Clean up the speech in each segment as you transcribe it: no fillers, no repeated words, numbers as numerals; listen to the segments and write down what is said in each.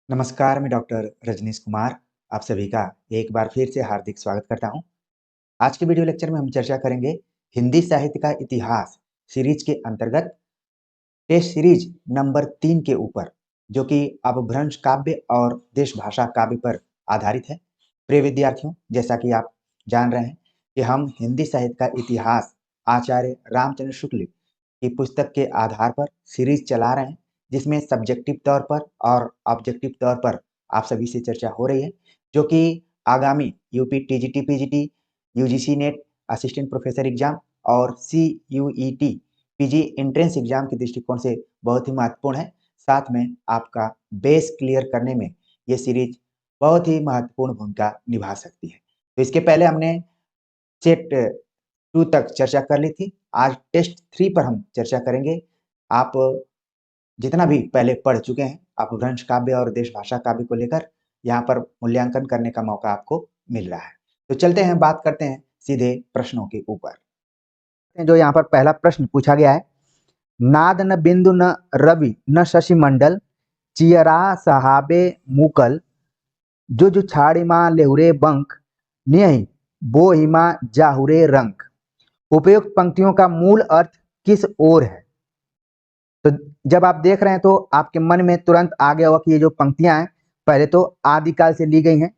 नमस्कार, मैं डॉक्टर रजनीश कुमार आप सभी का एक बार फिर से हार्दिक स्वागत करता हूं। आज के वीडियो लेक्चर में हम चर्चा करेंगे हिंदी साहित्य का इतिहास सीरीज के अंतर्गत टेस्ट सीरीज नंबर 3 के ऊपर, जो कि अपभ्रंश काव्य और देश भाषा काव्य पर आधारित है। प्रिय विद्यार्थियों, जैसा कि आप जान रहे हैं कि हम हिंदी साहित्य का इतिहास आचार्य रामचंद्र शुक्ल की पुस्तक के आधार पर सीरीज चला रहे हैं, जिसमें सब्जेक्टिव तौर पर और ऑब्जेक्टिव तौर पर आप सभी से चर्चा हो रही है, जो कि आगामी UP TGT PGT, UGC net assistant professor exam और CUET पीजी एंट्रेंस एग्जाम के दृष्टिकोण से बहुत ही महत्वपूर्ण है। साथ में आपका बेस क्लियर करने में ये सीरीज बहुत ही महत्वपूर्ण भूमिका निभा सकती है। तो इसके पहले हमने सेट 2 तक चर्चा कर ली थी। आज टेस्ट 3 पर हम चर्चा करेंगे। आप जितना भी पहले पढ़ चुके हैं अपभ्रंश काव्य और देश भाषा काव्य को लेकर, यहाँ पर मूल्यांकन करने का मौका आपको मिल रहा है। तो चलते हैं, बात करते हैं सीधे प्रश्नों के ऊपर। जो यहाँ पर पहला प्रश्न पूछा गया है, नाद न बिंदु न रवि न शशि मंडल, चियरा सहाबे मुकल, जो छाड़िमा लेहुरे बंक, नियहि बोहिमा जाहुरे रंक। उपयुक्त पंक्तियों का मूल अर्थ किस ओर है? तो जब आप देख रहे हैं तो आपके मन में तुरंत आ गया होगा कि ये जो पंक्तियां हैं पहले तो आदिकाल से ली गई हैं।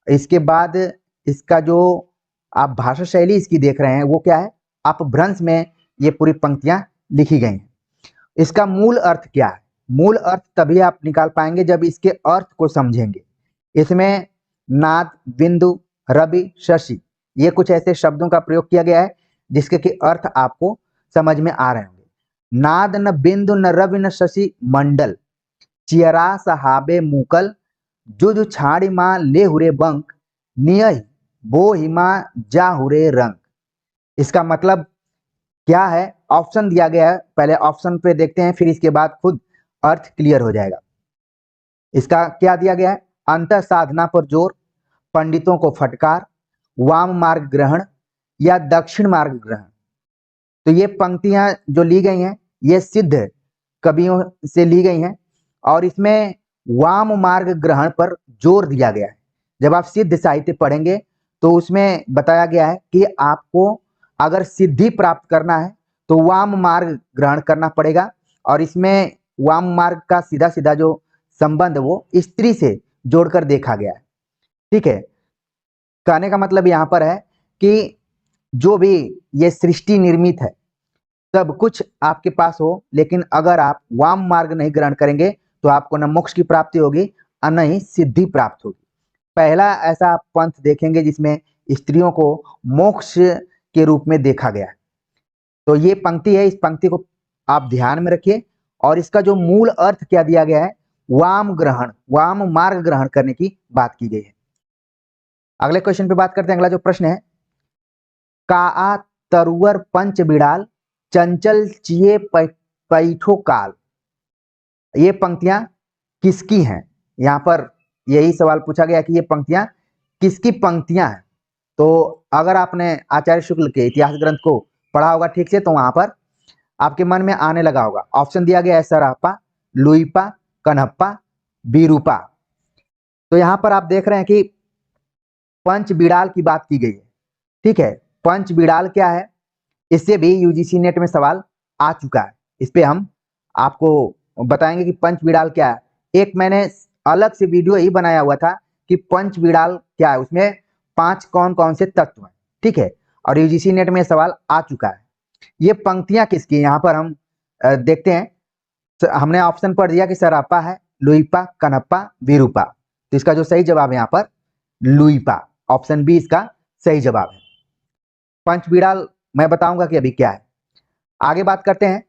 इसके बाद इसका जो आप भाषा शैली इसकी देख रहे हैं वो क्या है? अपभ्रंश में ये पूरी पंक्तियां लिखी गई हैं। इसका मूल अर्थ क्या है? मूल अर्थ तभी आप निकाल पाएंगे जब इसके अर्थ को समझेंगे। इसमें नाद, बिंदु, रवि, शशि, ये कुछ ऐसे शब्दों का प्रयोग किया गया है जिसके कि अर्थ आपको समझ में आ रहे होंगे। नाद न बिंदु न रवि न शशि मंडल, चियरा सहाबे मुकल, जो छाड़ी माँ ले हुरे बंक, नियहि बो हिमा जा हुरे रंग। इसका मतलब क्या है? ऑप्शन दिया गया है, पहले ऑप्शन पे देखते हैं, फिर इसके बाद खुद अर्थ क्लियर हो जाएगा। इसका क्या दिया गया है? अंतर साधना पर जोर, पंडितों को फटकार, वाम मार्ग ग्रहण या दक्षिण मार्ग ग्रहण। तो ये पंक्तियां जो ली गई हैं ये सिद्ध कवियों से ली गई हैं और इसमें वाम मार्ग ग्रहण पर जोर दिया गया है। जब आप सिद्ध साहित्य पढ़ेंगे तो उसमें बताया गया है कि आपको अगर सिद्धि प्राप्त करना है तो वाम मार्ग ग्रहण करना पड़ेगा। और इसमें वाम मार्ग का सीधा सीधा जो संबंध वो स्त्री से जोड़कर देखा गया है। ठीक है, कहने का मतलब यहाँ पर है कि जो भी ये सृष्टि निर्मित है सब कुछ आपके पास हो, लेकिन अगर आप वाम मार्ग नहीं ग्रहण करेंगे तो आपको न मोक्ष की प्राप्ति होगी और न ही सिद्धि प्राप्त होगी। पहला ऐसा आप पंथ देखेंगे जिसमें स्त्रियों को मोक्ष के रूप में देखा गया है। तो ये पंक्ति है, इस पंक्ति को आप ध्यान में रखिए। और इसका जो मूल अर्थ क्या दिया गया है? वाम ग्रहण, वाम मार्ग ग्रहण करने की बात की गई है। अगले क्वेश्चन पे बात करते हैं। अगला जो प्रश्न है, का तरुवर पंच बिड़ाल, चंचल चिए पैठो काल। ये पंक्तियां किसकी हैं? यहाँ पर यही सवाल पूछा गया कि ये पंक्तियां किसकी पंक्तियां हैं। तो अगर आपने आचार्य शुक्ल के इतिहास ग्रंथ को पढ़ा होगा ठीक से तो वहां पर आपके मन में आने लगा होगा। ऑप्शन दिया गया है सरापा, लुईपा, कन्हप्पा, बीरूपा। तो यहाँ पर आप देख रहे हैं कि पंच बिड़ाल की बात की गई है। ठीक है, पंच बिड़ाल क्या है? इससे भी यूजीसी नेट में सवाल आ चुका है। इस पे हम आपको बताएंगे कि पंच बिड़ाल क्या है। एक मैंने अलग से वीडियो ही बनाया हुआ था कि पंच बिड़ाल क्या है, उसमें 5 कौन कौन से तत्व हैं। ठीक है, और यूजीसी नेट में सवाल आ चुका है। ये पंक्तियां किसकी? यहाँ पर हम देखते हैं। हमने ऑप्शन पढ़ दिया कि सरापा है, लुईपा, कनप्पा, विरूपा। तो इसका जो सही जवाब है यहाँ पर लुईपा, ऑप्शन बी इसका सही जवाब है। पंच बिड़ाल मैं बताऊंगा कि अभी क्या है। आगे बात करते हैं,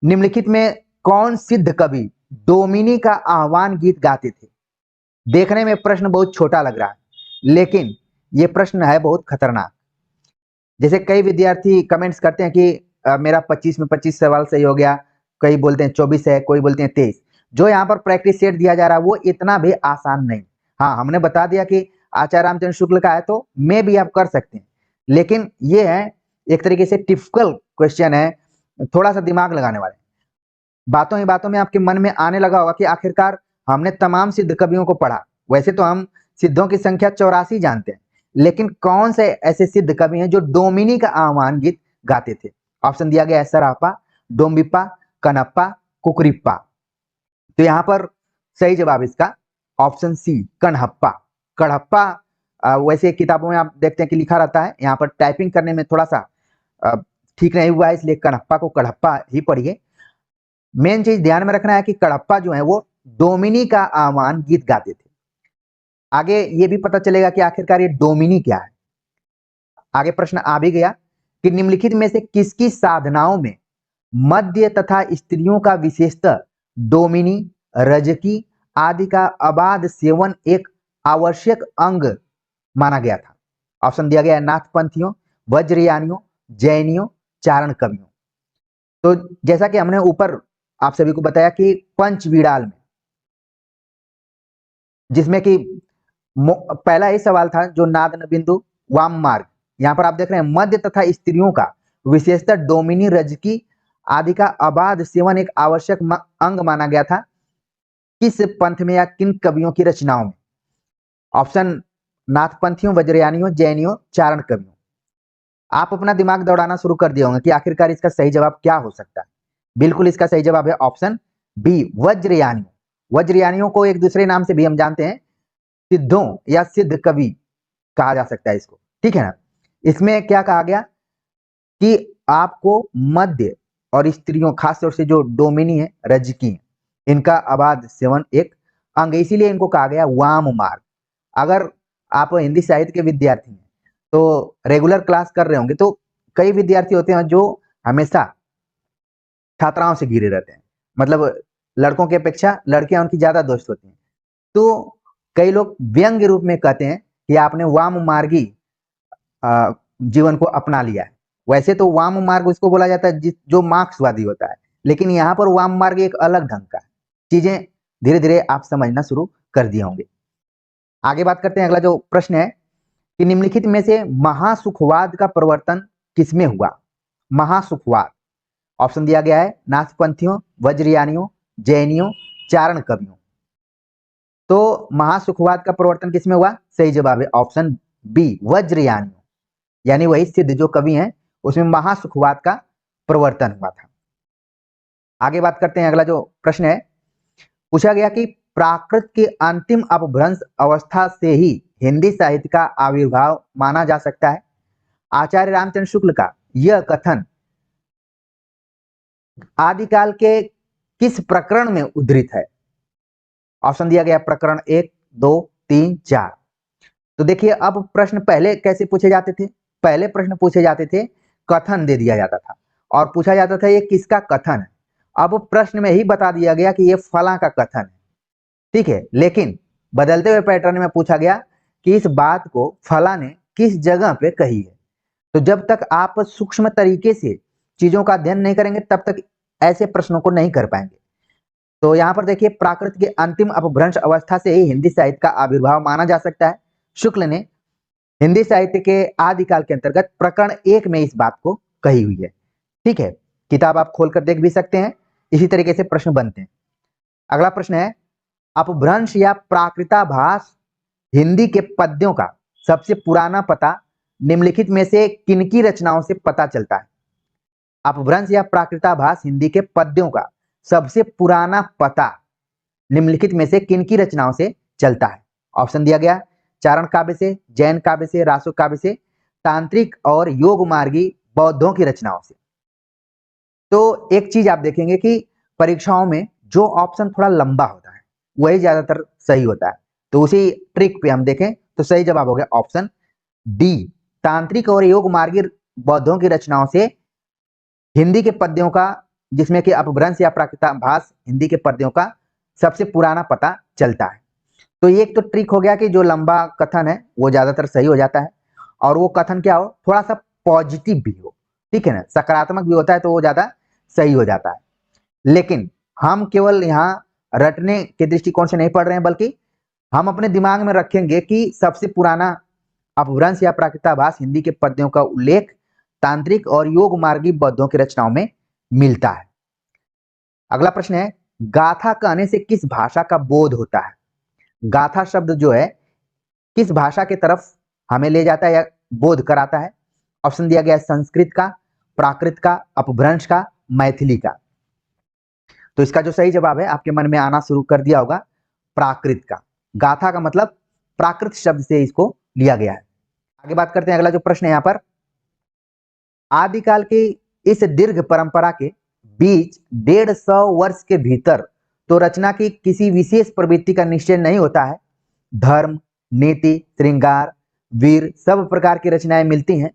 निम्नलिखित में कौन सिद्ध कवि डोमिनी का आह्वान गीत गाते थे? देखने में प्रश्न बहुत छोटा लग रहा है लेकिन यह प्रश्न है बहुत खतरनाक। जैसे कई विद्यार्थी कमेंट्स करते हैं कि मेरा 25 में 25 सवाल सही हो गया, कई बोलते हैं 24 है, कोई बोलते हैं 23। जो यहाँ पर प्रैक्टिस सेट दिया जा रहा है वो इतना भी आसान नहीं। हाँ, हमने बता दिया कि आचार्य रामचंद्र शुक्ल का है तो मे भी आप कर सकते हैं, लेकिन ये है एक तरीके से टिपिकल क्वेश्चन है, थोड़ा सा दिमाग लगाने वाले। बातों ही बातों में आपके मन में आने लगा होगा कि आखिरकार हमने तमाम सिद्ध कवियों को पढ़ा। वैसे तो हम सिद्धों की संख्या 84 जानते हैं, लेकिन कौन से ऐसे सिद्ध कवि हैं जो डोमिनी का आह्वान गीत गाते थे? ऑप्शन दिया गया है सरापा, डोम्बिप्पा, कनप्पा, कुकरिप्पा। तो यहाँ पर सही जवाब इसका ऑप्शन सी कनहप्पा। कड़हप्पा वैसे किताबों में आप देखते हैं कि लिखा रहता है, यहाँ पर टाइपिंग करने में थोड़ा सा ठीक नहीं हुआ है, इसलिए कनहप्पा को कड़हप्पा ही पढ़िए। मेन चीज ध्यान में रखना है कि कड़प्पा जो है वो डोमिनी का आह्वान गीत गाते थे। आगे ये भी पता चलेगा कि आखिरकार ये डोमिनी क्या है। आगे प्रश्न आ भी गया कि निम्नलिखित में से किसकी साधनाओं में मध्य तथा स्त्रियों का विशेषतः डोमिनी, रजकी आदि का अबाध सेवन एक आवश्यक अंग माना गया था? ऑप्शन दिया गया है नाथपंथियों, वज्रयानियों, जैनियों, चारण कवियों। तो जैसा कि हमने ऊपर आप सभी को बताया कि पंचवीड़ाल में, जिसमें कि पहला ही सवाल था जो नाद बिंदु वाम मार्ग, यहां पर आप देख रहे हैं मध्य तथा स्त्रियों का विशेषतः डोमिनी, रजकी आदि का अबाध सेवन एक आवश्यक अंग माना गया था किस पंथ में या किन कवियों की रचनाओं में? ऑप्शन नाथपंथियों, वज्रयानियों, जैनियों, चारण कवियों। आप अपना दिमाग दौड़ाना शुरू कर दिए होंगे कि आखिरकार इसका सही जवाब क्या हो सकता है। बिल्कुल इसका सही जवाब है ऑप्शन बी वज्रयानियों। वज्रयानियों को एक दूसरे नाम से भी हम जानते हैं, सिद्धों या सिद्ध कवि कहा जा सकता है इसको, ठीक है ना। इसमें क्या कहा गया कि आपको मध्य और स्त्रियों, खासतौर से जो डोमिनी है, रजकी है, इनका अबाध सेवन एक अंग, इसीलिए इनको कहा गया वाम मार्ग। अगर आप हिंदी साहित्य के विद्यार्थी हैं तो रेगुलर क्लास कर रहे होंगे, तो कई विद्यार्थी होते हैं जो हमेशा छात्राओं से घिरे रहते हैं, मतलब लड़कों की अपेक्षा लड़कियां उनकी ज्यादा दोस्त होती हैं। तो कई लोग व्यंग्य रूप में कहते हैं कि आपने वाम मार्गी जीवन को अपना लिया है। वैसे तो वाम मार्ग उसको बोला जाता है जो मार्क्सवादी होता है, लेकिन यहाँ पर वाम मार्ग एक अलग ढंग का है। चीजें धीरे धीरे आप समझना शुरू कर दिए होंगे। आगे बात करते हैं। अगला जो प्रश्न है कि निम्नलिखित में से महासुखवाद का प्रवर्तन किसमें हुआ? महासुखवाद, ऑप्शन दिया गया है नाथपंथियों, वज्रयानियों, जैनियों, चारण कवियों। तो महासुखवाद का प्रवर्तन किसमें हुआ? सही जवाब है ऑप्शन बी वज्रयानियों, यानी वही सिद्ध जो कवि हैं उसमें महासुखवाद का प्रवर्तन हुआ था। आगे बात करते हैं। अगला जो प्रश्न है, पूछा गया कि प्राकृत के अंतिम अपभ्रंश अवस्था से ही हिंदी साहित्य का आविर्भाव माना जा सकता है। आचार्य रामचंद्र शुक्ल का यह कथन आदिकाल के किस प्रकरण में उद्धृत है? ऑप्शन दिया गया प्रकरण 1, 2, 3, 4। तो देखिए अब प्रश्न पहले कैसे पूछे जाते थे? पहले प्रश्न पूछे जाते थे, कथन दे दिया जाता था और पूछा जाता था ये किसका कथन है। अब प्रश्न में ही बता दिया गया कि ये फला का कथन है, ठीक है। लेकिन बदलते हुए पैटर्न में पूछा गया कि इस बात को फला ने किस जगह पे कही है। तो जब तक आप सूक्ष्म तरीके से चीजों का अध्ययन नहीं करेंगे तब तक ऐसे प्रश्नों को नहीं कर पाएंगे। तो यहाँ पर देखिए, प्राकृत के अंतिम अपभ्रंश अवस्था से ही हिंदी साहित्य का आविर्भाव माना जा सकता है। शुक्ल ने हिंदी साहित्य के आदिकाल के अंतर्गत प्रकरण 1 में इस बात को कही हुई है, ठीक है। किताब आप खोलकर देख भी सकते हैं, इसी तरीके से प्रश्न बनते हैं। अगला प्रश्न है, अपभ्रंश या प्राकृताभास हिंदी के पद्यों का सबसे पुराना पता निम्नलिखित में से किनकी रचनाओं से पता चलता है? अपभ्रंश या प्राकृताभास हिंदी के पद्यों का सबसे पुराना पता निम्नलिखित में से किनकी रचनाओं से चलता है? ऑप्शन दिया गया चारण काव्य से, जैन काव्य से, रासो काव्य से, तांत्रिक और योग मार्गी बौद्धों की रचनाओं से। तो एक चीज आप देखेंगे कि परीक्षाओं में जो ऑप्शन थोड़ा लंबा होता है वही ज्यादातर सही होता है। तो उसी ट्रिक पे हम देखें तो सही जवाब हो गया ऑप्शन डी, तांत्रिक और योग मार्गी बौद्धों की रचनाओं से हिंदी के पद्यों का, जिसमें कि अपभ्रंश या प्राकृताभास हिंदी के पद्यों का सबसे पुराना पता चलता है। तो ये एक तो ट्रिक हो गया कि जो लंबा कथन है वो ज्यादातर सही हो जाता है, और वो कथन क्या हो, थोड़ा सा पॉजिटिव भी हो, ठीक है ना, सकारात्मक भी होता है तो वो ज्यादा सही हो जाता है। लेकिन हम केवल यहाँ रटने के दृष्टिकोण से नहीं पढ़ रहे हैं, बल्कि हम अपने दिमाग में रखेंगे कि सबसे पुराना अपभ्रंश या प्राकृताभास हिंदी के पद्यों का उल्लेख तांत्रिक और योग मार्गी बौद्धों की रचनाओं में मिलता है। अगला प्रश्न है, गाथा कहने से किस भाषा का बोध होता है? गाथा शब्द जो है किस भाषा की तरफ हमें ले जाता है या बोध कराता है? ऑप्शन दिया गया है संस्कृत का, प्राकृत का, अपभ्रंश का, मैथिली का। तो इसका जो सही जवाब है आपके मन में आना शुरू कर दिया होगा, प्राकृत का। गाथा का मतलब प्राकृत शब्द से इसको लिया गया है। आगे बात करते हैं, अगला जो प्रश्न है यहाँ पर, आदिकाल की इस दीर्घ परंपरा के बीच 150 वर्ष के भीतर तो रचना की किसी विशेष प्रवृत्ति का निश्चय नहीं होता है। धर्म, नीति, श्रृंगार, वीर सब प्रकार की रचनाएं मिलती हैं।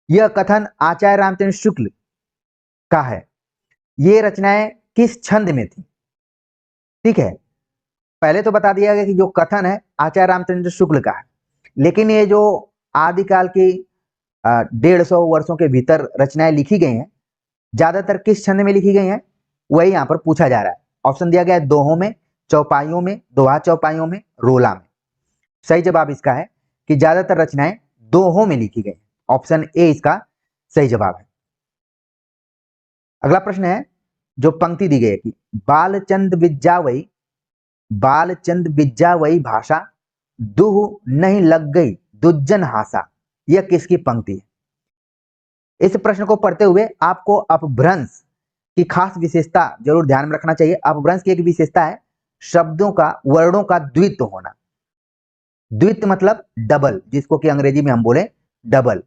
यह कथन आचार्य रामचंद्र शुक्ल का है। ये रचनाएं किस छंद में थी? ठीक है, पहले तो बता दिया गया कि जो कथन है आचार्य रामचंद्र शुक्ल का है, लेकिन ये जो आदिकाल की 150 वर्षों के भीतर रचनाएं लिखी गई हैं, ज्यादातर किस छंद में लिखी गई हैं, वही यहाँ पर पूछा जा रहा है। ऑप्शन दिया गया है दोहों में, चौपाइयों में, दोहा चौपाइयों में, रोला में। सही जवाब इसका है कि ज्यादातर रचनाएं दोहों में लिखी गई। ऑप्शन ए इसका सही जवाब है। अगला प्रश्न है, जो पंक्ति दी गई है कि बालचंद विज्जा वही भाषा, दुह नहीं लग गई दुज्जन हासा। यह किसकी पंक्ति है? इस प्रश्न को पढ़ते हुए आपको अपभ्रंश की खास विशेषता जरूर ध्यान में रखना चाहिए। अपभ्रंश की एक विशेषता है शब्दों का, वर्णों का द्वित्व होना। द्वित्व मतलब डबल, जिसको कि अंग्रेजी में हम बोले डबल।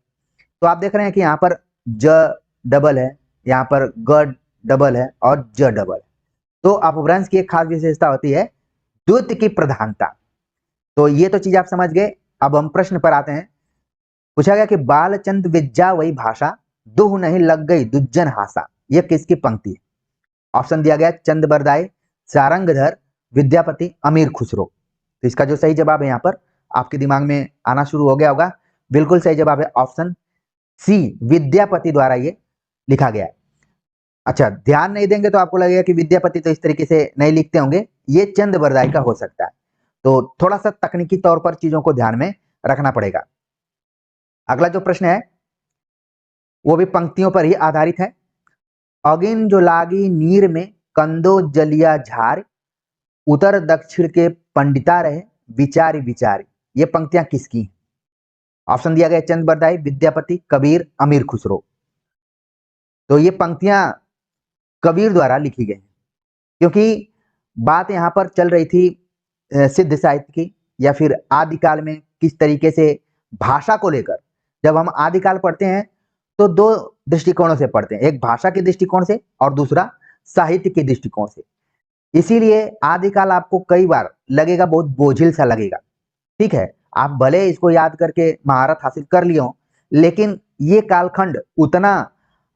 तो आप देख रहे हैं कि यहाँ पर ज डबल है, यहाँ पर ग डबल है और ज डबल है। तो अपभ्रंश की एक खास विशेषता होती है द्वित्व की प्रधानता। तो ये तो चीज आप समझ गए। अब हम प्रश्न पर आते हैं। पूछा गया कि बालचंद विज्जा वही भाषा, दुह नहीं लग गई दुज्जन हासा। यह किसकी पंक्ति है? ऑप्शन दिया गया चंद बरदाई, सारंगधर, विद्यापति, अमीर खुसरो। तो इसका जो सही जवाब है यहाँ पर आपके दिमाग में आना शुरू हो गया होगा। बिल्कुल सही जवाब है ऑप्शन सी, विद्यापति द्वारा ये लिखा गया है। अच्छा, ध्यान नहीं देंगे तो आपको लगेगा कि विद्यापति तो इस तरीके से नहीं लिखते होंगे, ये चंद बरदाई का हो सकता है। तो थोड़ा सा तकनीकी तौर पर चीजों को ध्यान में रखना पड़ेगा। अगला जो प्रश्न है वो भी पंक्तियों पर ही आधारित है। अगिन जो लागी नीर में कंदो जलिया झार, उत्तर दक्षिण के पंडिता रहे विचारी विचारी। ये पंक्तियां किसकी? ऑप्शन दिया गया चंद बरदाई, विद्यापति, कबीर, अमीर खुसरो। तो ये पंक्तियां कबीर द्वारा लिखी गई, क्योंकि बात यहाँ पर चल रही थी सिद्ध साहित्य की, या फिर आदिकाल में किस तरीके से भाषा को लेकर। जब हम आदिकाल पढ़ते हैं तो दो दृष्टिकोणों से पढ़ते हैं, एक भाषा के दृष्टिकोण से और दूसरा साहित्य के दृष्टिकोण से। इसीलिए आदिकाल आपको कई बार लगेगा बहुत बोझिल सा लगेगा। ठीक है, आप भले इसको याद करके महारत हासिल कर लिए हो, लेकिन ये कालखंड उतना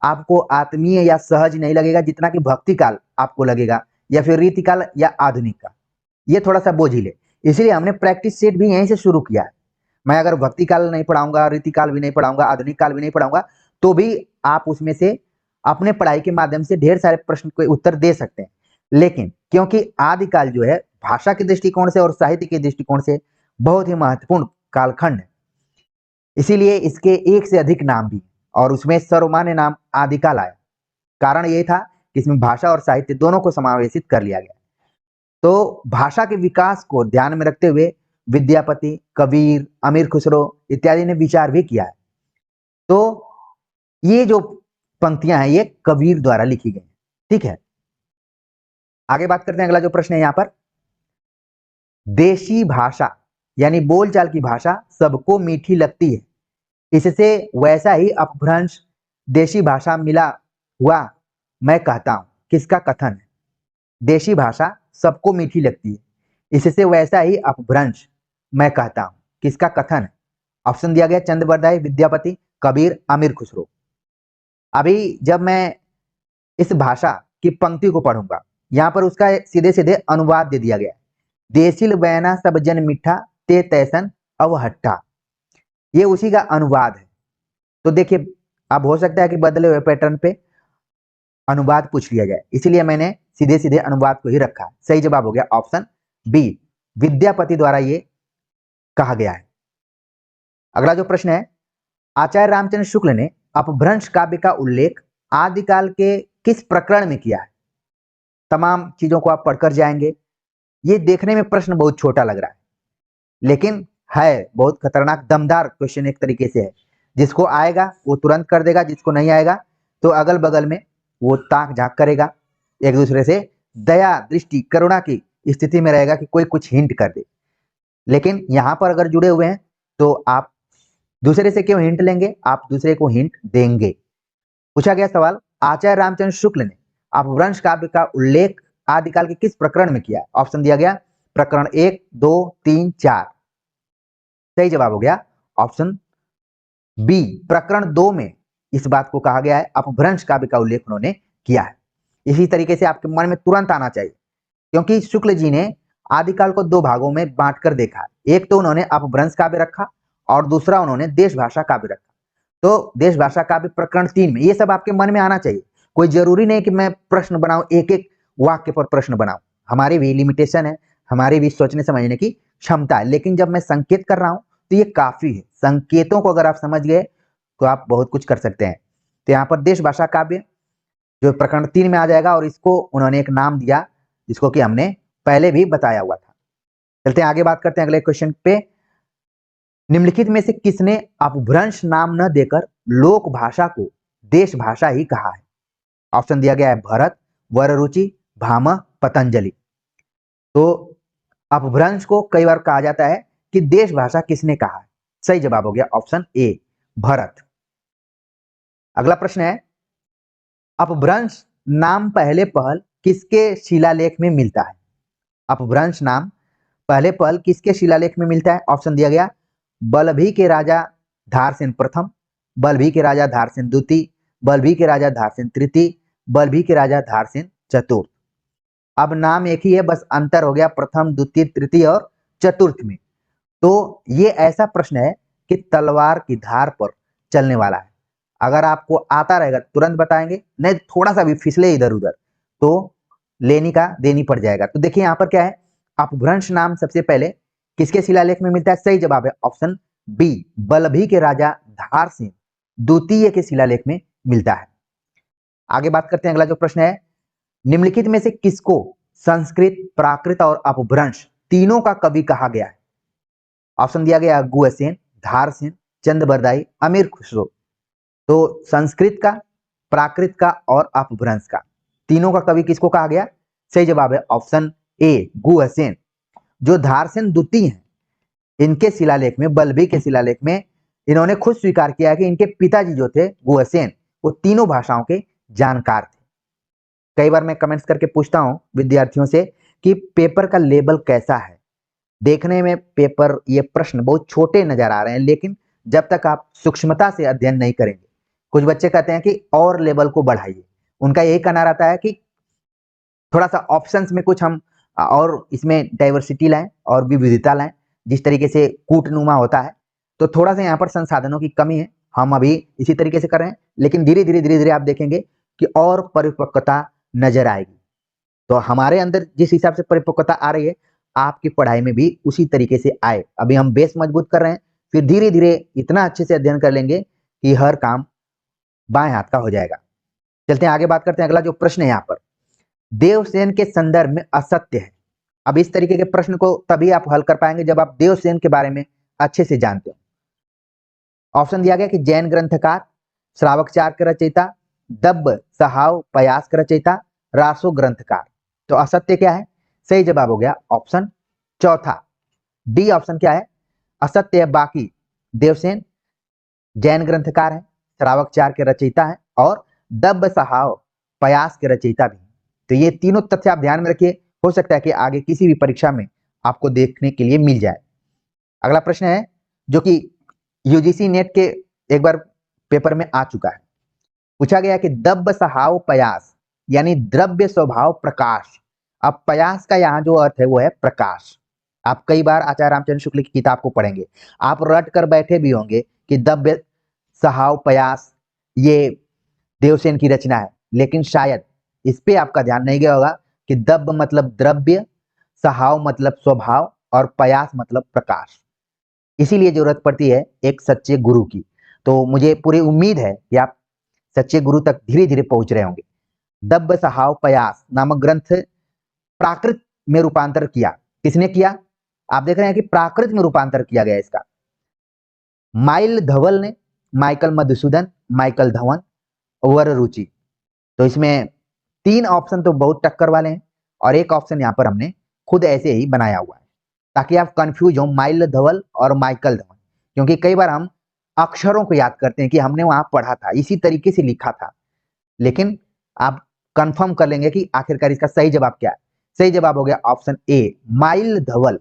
आपको आत्मीय या सहज नहीं लगेगा जितना कि भक्ति काल आपको लगेगा, या फिर रीति काल या आधुनिक का। ये थोड़ा सा बोझिल है, इसलिए हमने प्रैक्टिस सेट भी यहीं से शुरू किया है। मैं अगर भक्ति काल नहीं पढ़ाऊंगा, रीति काल भी नहीं पढ़ाऊंगा, आधुनिक काल भी नहीं पढ़ाऊंगा, तो भी आप उसमें से अपने पढ़ाई के माध्यम से ढेर सारे प्रश्न के उत्तर दे सकते हैं। लेकिन क्योंकि आदिकाल जो है भाषा के दृष्टिकोण से और साहित्य के दृष्टिकोण से बहुत ही महत्वपूर्ण कालखंड है, इसीलिए इसके एक से अधिक नाम भी, और उसमें सर्वमान्य नाम आदिकाल आया। कारण यही था कि इसमें भाषा और साहित्य दोनों को समावेशित कर लिया गया। तो भाषा के विकास को ध्यान में रखते हुए विद्यापति, कबीर, अमीर खुसरो इत्यादि ने विचार भी किया है। तो ये जो पंक्तियां हैं ये कबीर द्वारा लिखी गई। ठीक है, आगे बात करते हैं। अगला जो प्रश्न है यहाँ पर, देशी भाषा यानी बोलचाल की भाषा सबको मीठी लगती है, इससे वैसा ही अपभ्रंश देशी भाषा मिला हुआ मैं कहता हूं। किसका कथन है? देशी भाषा सबको मीठी लगती है, इससे वैसा ही अपभ्रंश मैं कहता हूं। किसका कथन है? ऑप्शन दिया गया चंद बरदाई, विद्यापति, कबीर, अमीर खुसरो। अभी जब मैं इस भाषा की पंक्ति को पढ़ूंगा, यहाँ पर उसका सीधे सीधे अनुवाद दे दिया गया, देसिल बैना सब जन मिठा ते तैसन अवहट्ठा। ये उसी का अनुवाद है। तो देखिए, अब हो सकता है कि बदले हुए पैटर्न पे अनुवाद पूछ लिया जाए, इसीलिए मैंने सीधे सीधे अनुवाद को ही रखा। सही जवाब हो गया ऑप्शन बी, विद्यापति द्वारा ये कहा गया है। अगला जो प्रश्न है, आचार्य रामचंद्र शुक्ल ने अपभ्रंश काव्य का उल्लेख आदिकाल के किस प्रकरण में किया है? तमाम चीजों को आप पढ़कर जाएंगे। ये देखने में प्रश्न बहुत छोटा लग रहा है, लेकिन है बहुत खतरनाक दमदार क्वेश्चन एक तरीके से है। जिसको आएगा वो तुरंत कर देगा, जिसको नहीं आएगा तो अगल बगल में वो ताक झांक करेगा, एक दूसरे से दया दृष्टि करुणा की स्थिति में रहेगा कि कोई कुछ हिंट कर दे। लेकिन यहाँ पर अगर जुड़े हुए हैं तो आप दूसरे से क्यों हिंट लेंगे, आप दूसरे को हिंट देंगे। पूछा गया सवाल, आचार्य रामचंद्र शुक्ल ने अपभ्रंश काव्य का उल्लेख आदिकाल के किस प्रकरण में किया? ऑप्शन दिया गया प्रकरण 1, 2, 3, 4। सही जवाब हो गया ऑप्शन बी, प्रकरण 2 में इस बात को कहा गया है, अपभ्रंश काव्य का उल्लेख उन्होंने किया है। इसी तरीके से आपके मन में तुरंत आना चाहिए, क्योंकि शुक्ल जी ने आदिकाल को 2 भागों में बांटकर देखा। एक तो उन्होंने अपभ्रंश काव्य रखा और दूसरा उन्होंने देश भाषा काव्य रखा। तो देश भाषा काव्य प्रकरण 3 में, ये सब आपके मन में आना चाहिए। कोई जरूरी नहीं कि मैं प्रश्न बनाऊं, एक एक वाक्य पर प्रश्न बनाऊं। हमारी भी लिमिटेशन है, हमारी भी सोचने समझने की क्षमता है, लेकिन जब मैं संकेत कर रहा हूं तो ये काफी है। संकेतों को अगर आप समझ गए तो आप बहुत कुछ कर सकते हैं। तो यहाँ पर देश भाषा काव्य जो प्रकरण 3 में आ जाएगा, और इसको उन्होंने एक नाम दिया जिसको कि हमने पहले भी बताया हुआ था। चलते हैं आगे, बात करते हैं अगले क्वेश्चन पे। निम्नलिखित में से किसने अपभ्रंश नाम न देकर लोक भाषा को देश भाषा ही कहा है? ऑप्शन दिया गया है भरत, वररुचि, भामह, पतंजलि। तो अपभ्रंश को कई बार कहा जाता है कि देश भाषा किसने कहा है? सही जवाब हो गया ऑप्शन ए, भरत। अगला प्रश्न है, अपभ्रंश नाम पहले पहल किसके शिलालेख में मिलता है? अपभ्रंश नाम पहले पहल किसके शिलालेख में मिलता है? ऑप्शन दिया गया बल्लभी के राजा धारसेन प्रथम, बल्लभी के राजा धारसेन द्वितीय, बल्लभी के राजा धारसेन तृतीय, बल्लभी के राजा धारसेन चतुर्थ। अब नाम एक ही है, बस अंतर हो गया प्रथम, द्वितीय, तृतीय और चतुर्थ में। तो ये ऐसा प्रश्न है कि तलवार की धार पर चलने वाला है। अगर आपको आता रहेगा तुरंत बताएंगे, नहीं थोड़ा सा भी फिसले इधर उधर तो लेनी का देनी पड़ जाएगा। तो देखिए यहाँ पर क्या है, अपभ्रंश नाम सबसे पहले किसके शिलालेख में मिलता है? सही जवाब है ऑप्शन बी, बल्लभी के राजा धारसेन द्वितीय के शिलालेख में मिलता है। आगे बात करते हैं, अगला जो प्रश्न है, निम्नलिखित में से किसको संस्कृत, प्राकृत और अपभ्रंश तीनों का कवि कहा गया है? ऑप्शन दिया गया गुहसेन, धारसेन, चंद्रबरदाई, अमीर खुसरो। तो संस्कृत का, प्राकृत का और अपभ्रंश का तीनों का कवि किसको कहा गया? सही जवाब है ऑप्शन ए, गुहसेन। जो धारसेन द्वितीय हैं, इनके शिलालेख में, बल्लभी के शिलालेख में इन्होंने खुद स्वीकार किया कि इनके पिताजी जो थे गुहसेन, वो तीनों भाषाओं के जानकार थे। कई बार मैं कमेंट्स करके पूछता हूं विद्यार्थियों से कि पेपर का लेवल कैसा है। देखने में पेपर, ये प्रश्न बहुत छोटे नजर आ रहे हैं, लेकिन जब तक आप सूक्ष्मता से अध्ययन नहीं करेंगे, कुछ बच्चे कहते हैं कि और लेवल को बढ़ाइए। उनका यही कहना रहता है कि थोड़ा सा ऑप्शंस में कुछ हम और इसमें डाइवर्सिटी लाएं और विविधता लाएं, जिस तरीके से कूटनुमा होता है। तो थोड़ा सा यहाँ पर संसाधनों की कमी है, हम अभी इसी तरीके से कर रहे हैं, लेकिन धीरे धीरे आप देखेंगे कि और परिपक्वता नजर आएगी। तो हमारे अंदर जिस हिसाब से परिपक्वता आ रही है, आपकी पढ़ाई में भी उसी तरीके से आए। अभी हम बेस मजबूत कर रहे हैं, फिर धीरे धीरे इतना अच्छे से अध्ययन कर लेंगे कि हर काम बाएं हाथ का हो जाएगा। चलते हैं आगे, बात करते हैं अगला जो प्रश्न है यहाँ पर, देवसेन के संदर्भ में असत्य है। अब इस तरीके के प्रश्न को तभी आप हल कर पाएंगे जब आप देवसेन के बारे में अच्छे से जानते हो। ऑप्शन दिया गया कि जैन ग्रंथकार, श्रावकचार के रचयिता, दब्ब सहाव पयास के रचयिता, रासो ग्रंथकार। तो असत्य क्या है? सही जवाब हो गया ऑप्शन चौथा, डी ऑप्शन क्या है, असत्य है। बाकी देवसेन जैन ग्रंथकार है, श्रावकचार के रचयिता है और दब्ब सहाव पयास के रचयिता भी। तो ये तीनों तथ्य आप ध्यान में रखिए, हो सकता है कि आगे किसी भी परीक्षा में आपको देखने के लिए मिल जाए। अगला प्रश्न है जो कि यूजीसी नेट के एक बार पेपर में आ चुका है। पूछा गया कि दब्ब सहाव पयास यानी द्रव्य स्वभाव प्रकाश। अब पयास का यहाँ जो अर्थ है वो है प्रकाश। आप कई बार आचार्य रामचंद्र शुक्ल की किताब को पढ़ेंगे, आप रट कर बैठे भी होंगे कि दब्य सहाव पयास ये देवसेन की रचना है, लेकिन शायद इस पे आपका ध्यान नहीं गया होगा कि दब्ब मतलब द्रव्य, सहाव मतलब स्वभाव और पयास मतलब प्रकाश। इसीलिए जरूरत पड़ती है एक सच्चे गुरु की। तो मुझे पूरी उम्मीद है कि आप सच्चे गुरु तक धीरे धीरे पहुंच रहे होंगे। दब्ब सहाव पयास नामक ग्रंथ प्राकृत में रूपांतर किया। किसने किया? आप देख रहे हैं कि प्राकृत में रूपांतर किया गया इसका। माइल धवल ने, माइकल मधुसूदन, माइकल धवन, वर रुचि। तो इसमें 3 ऑप्शन तो बहुत टक्कर वाले हैं और एक ऑप्शन यहाँ पर हमने खुद ऐसे ही बनाया हुआ है ताकि आप कंफ्यूज हो माइल धवल और माइकल धवन, क्योंकि कई बार हम अक्षरों को याद करते हैं कि हमने वहां पढ़ा था, इसी तरीके से लिखा था, लेकिन आप कंफर्म कर लेंगे कि आखिरकार इसका सही जवाब क्या है। सही जवाब हो गया ऑप्शन ए, माइल धवल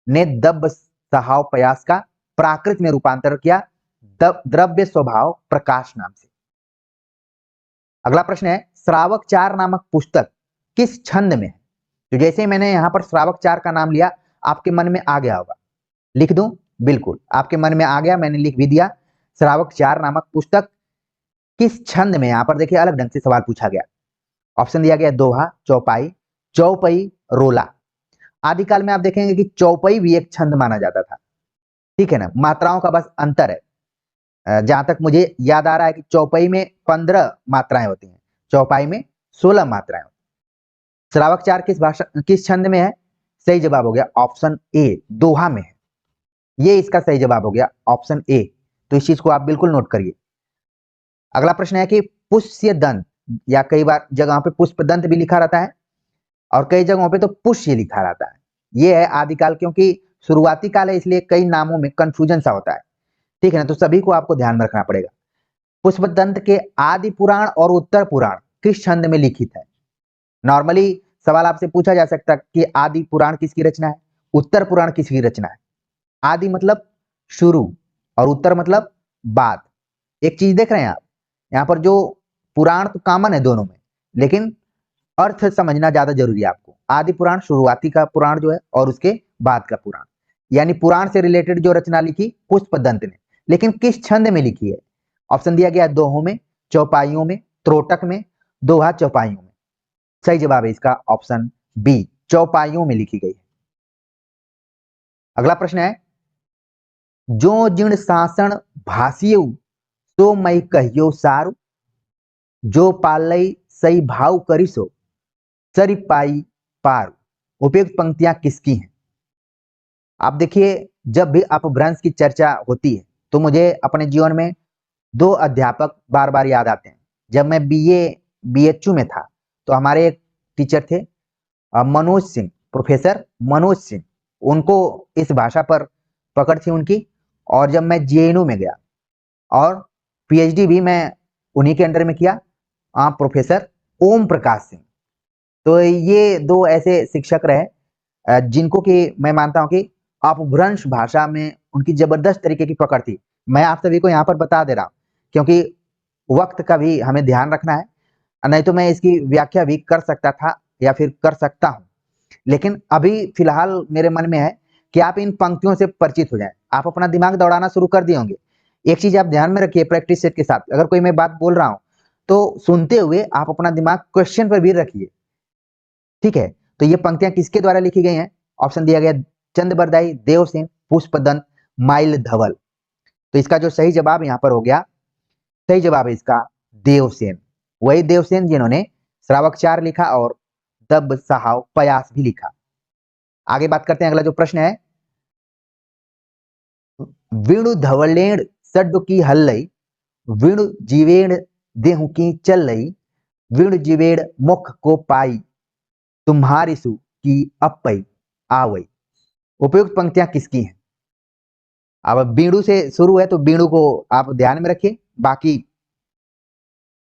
ने दब्ब सहाव पयास का प्राकृत में रूपांतर किया द्रव्य स्वभाव प्रकाश नाम से। अगला प्रश्न है, श्रावक 4 नामक पुस्तक किस छंद में है? तो जैसे मैंने यहां पर श्रावक 4 का नाम लिया, आपके मन में आ गया होगा, लिख दूं? बिल्कुल आपके मन में आ गया, मैंने लिख भी दिया। श्रावक 4 नामक पुस्तक किस छंद में? यहां पर देखिए अलग ढंग से सवाल पूछा गया। ऑप्शन दिया गया दोहा, चौपाई, चौपई, रोला। आदिकाल में आप देखेंगे कि चौपई भी एक छंद माना जाता था, ठीक है ना, मात्राओं का बस अंतर है। जहां तक मुझे याद आ रहा है कि चौपई में 15 मात्राएं होती हैं, चौपाई में 16 मात्राएं। श्रावक 4 किस छंद में है? सही जवाब हो गया ऑप्शन ए, दोहा में है। ये इसका सही जवाब हो गया ऑप्शन ए। तो इस चीज को आप बिल्कुल नोट करिए। अगला प्रश्न है कि पुष्य दंत, या कई बार जगह पे पुष्प दंत भी लिखा रहता है और कई जगहों पे तो पुष्य लिखा रहता है। ये है आदिकाल, क्योंकि शुरुआती काल है इसलिए कई नामों में कंफ्यूजन सा होता है, ठीक है ना, तो सभी को आपको ध्यान में रखना पड़ेगा। पुष्पदंत के आदि पुराण और उत्तर पुराण किस छंद में लिखित है? नॉर्मली सवाल आपसे पूछा जा सकता है कि आदि पुराण किसकी रचना है, उत्तर पुराण किसकी रचना है। आदि मतलब शुरू और उत्तर मतलब बाद। एक चीज देख रहे हैं आप, यहाँ पर जो पुराण तो कॉमन है दोनों में, लेकिन अर्थ समझना ज्यादा जरूरी है आपको। आदि पुराण शुरुआती का पुराण जो है और उसके बाद का पुराण, यानी पुराण से रिलेटेड जो रचना लिखी पुष्पदंत ने, लेकिन किस छंद में लिखी है? ऑप्शन दिया गया दोहों में, चौपाइयों में, त्रोटक में, दोहा चौपाइयों में। सही जवाब है इसका ऑप्शन बी, चौपाइयों में लिखी गई है। अगला प्रश्न है, जो जिण शासन भाषियु तो मई कहियो सारू, जो पालई सही भाव करिसो सरी पाई पारू। उपयुक्त पंक्तियां किसकी हैं? आप देखिए, जब भी अपभ्रंश की चर्चा होती है तो मुझे अपने जीवन में 2 अध्यापक बार बार याद आते हैं। जब मैं बीएचयू में था तो हमारे एक टीचर थे मनोज सिंह, प्रोफेसर मनोज सिंह। उनको इस भाषा पर पकड़ थी उनकी। और जब मैं जेएनयू में गया और पीएचडी भी मैं उन्हीं के अंडर में किया, प्रोफेसर ओम प्रकाश सिंह। तो ये 2 ऐसे शिक्षक रहे जिनको कि मैं मानता हूं कि अपभ्रंश भाषा में उनकी जबरदस्त तरीके की पकड़ थी। मैं आप सभी को यहाँ पर बता दे रहा हूँ क्योंकि वक्त का भी हमें ध्यान रखना है, नहीं तो मैं इसकी व्याख्या भी कर सकता था या फिर कर सकता हूँ, लेकिन अभी फिलहाल मेरे मन में है कि आप इन पंक्तियों से परिचित हो जाएं। आप अपना दिमाग दौड़ाना शुरू कर दिए होंगे। एक चीज आप ध्यान में रखिए प्रैक्टिस सेट के साथ, अगर कोई मैं बात बोल रहा हूं तो सुनते हुए आप अपना दिमाग क्वेश्चन पर भी रखिए, ठीक है। तो ये पंक्तियां किसके द्वारा लिखी गई हैं? ऑप्शन दिया गया चंद बरदाई, देवसेन, पुष्पदंत, माइल धवल। तो इसका जो सही जवाब यहां पर हो गया, सही जवाब है इसका देवसेन। वही देवसेन जिन्होंने श्रावक 4 लिखा और दब्ब सहाव पयास भी लिखा। आगे बात करते हैं, अगला जो प्रश्न है, विणु धवलेण सड्डु की हल्लई, विणु जीवेण देहु की चलई, विणु जीवेण मुख को पाई, तुम्हारी सु की अपई आवई। उपयुक्त पंक्तियां किसकी हैं? अब बीणु से शुरू है तो बीणु को आप ध्यान में रखिए। बाकी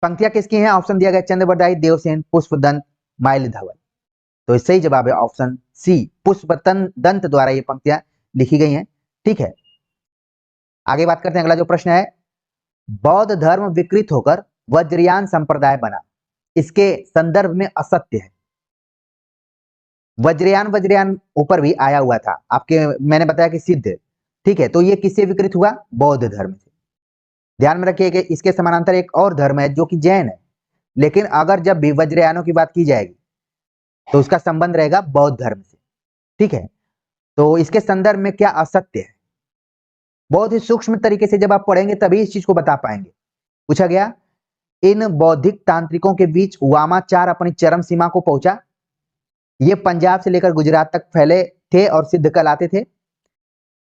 पंक्तियां किसकी हैं? ऑप्शन दिया गया चंद्रबरदाई, देवसेन, पुष्पदंत, माइल धवल। तो सही जवाब है ऑप्शन सी, पुष्पदंत द्वारा ये पंक्तियां लिखी गई हैं, ठीक है। आगे बात करते हैं, अगला जो प्रश्न है, बौद्ध धर्म विकृत होकर वज्रयान संप्रदाय बना, इसके संदर्भ में असत्य है। वज्रयान वज्रयान ऊपर भी आया हुआ था आपके, मैंने बताया कि सिद्ध, ठीक है। तो ये किससे विकृत हुआ? बौद्ध धर्म से। ध्यान में रखिए कि इसके समानांतर एक और धर्म है जो कि जैन है, लेकिन अगर जब भी वज्रयानों की बात की जाएगी तो उसका संबंध रहेगा बौद्ध धर्म से, ठीक है। तो इसके संदर्भ में क्या असत्य है, बहुत ही सूक्ष्म तरीके से जब आप पढ़ेंगे तभी इस चीज को बता पाएंगे। पूछा गया इन बौद्धिक तांत्रिकों के बीच वामाचार अपनी चरम सीमा को पहुंचा। ये पंजाब से लेकर गुजरात तक फैले थे और सिद्ध कहलाते थे।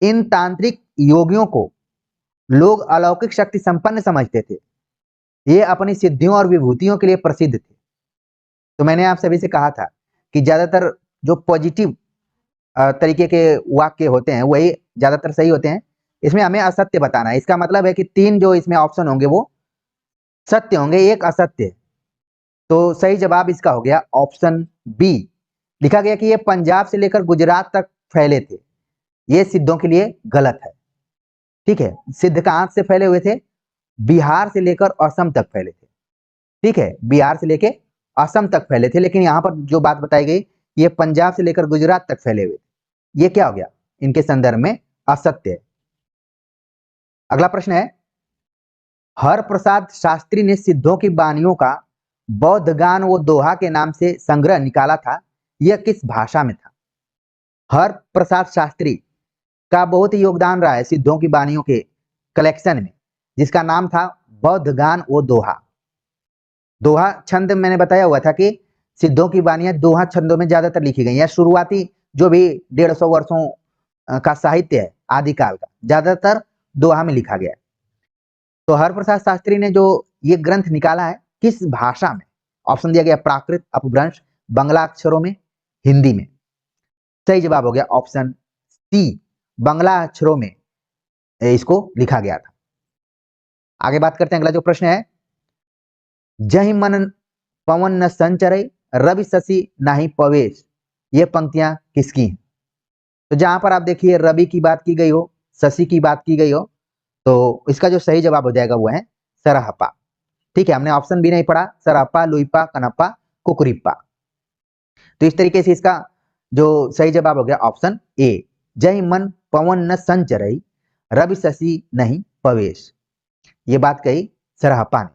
इन तांत्रिक योगियों को लोग अलौकिक शक्ति संपन्न समझते थे। ये अपनी सिद्धियों और विभूतियों के लिए प्रसिद्ध थे। तो मैंने आप सभी से कहा था कि ज्यादातर जो पॉजिटिव तरीके के वाक्य होते हैं वही ज्यादातर सही होते हैं। इसमें हमें असत्य बताना है। इसका मतलब है कि 3 जो इसमें ऑप्शन होंगे वो सत्य होंगे, एक असत्य है। तो सही जवाब इसका हो गया ऑप्शन बी। लिखा गया कि ये पंजाब से लेकर गुजरात तक फैले थे। ये सिद्धों के लिए गलत है। ठीक है, सिद्ध कहां से फैले हुए थे? बिहार से लेकर असम तक फैले थे। ठीक है, बिहार से लेकर असम तक फैले थे, लेकिन यहां पर जो बात बताई गई ये पंजाब से लेकर गुजरात तक फैले हुए थे। ये क्या हो गया? इनके संदर्भ में असत्य है। अगला प्रश्न है, हर प्रसाद शास्त्री ने सिद्धों की वाणियों का बौद्ध गान व दोहा के नाम से संग्रह निकाला था। यह किस भाषा में था? हर प्रसाद शास्त्री का बहुत ही योगदान रहा है सिद्धों की वाणियों के कलेक्शन में, जिसका नाम था बौद्ध गान व दोहा। दोहा छंद मैंने बताया हुआ था कि सिद्धों की वाणियां दोहा छंदों में ज्यादातर लिखी गई हैं। शुरुआती जो भी 150 वर्षों का साहित्य है आदिकाल का, ज्यादातर दोहा में लिखा गया है। तो हरप्रसाद शास्त्री ने जो ये ग्रंथ निकाला है किस भाषा में? ऑप्शन दिया गया प्राकृत, अपभ्रंश, बंगला अक्षरों में, हिंदी में। सही जवाब हो गया ऑप्शन सी, बंगला अक्षरों में इसको लिखा गया था। आगे बात करते हैं। अगला जो प्रश्न है, जहि मन पवन न संचरे रवि शशि नाही पवेश, ये पंक्तियां किसकी हैं? तो जहां पर आप देखिए रवि की बात की गई हो, शशि की बात की गई हो, तो इसका जो सही जवाब हो जाएगा वो है सरहप्पा। ठीक है, हमने ऑप्शन भी नहीं पढ़ा, सरहप्पा, लुइपा, कनप्पा, कुकुरिप्पा। तो इस तरीके से इसका जो सही जवाब हो गया ऑप्शन ए, जय मन पवन न संचरई रवि शशि नहीं पवेश। ये बात कही सरहप्पा ने।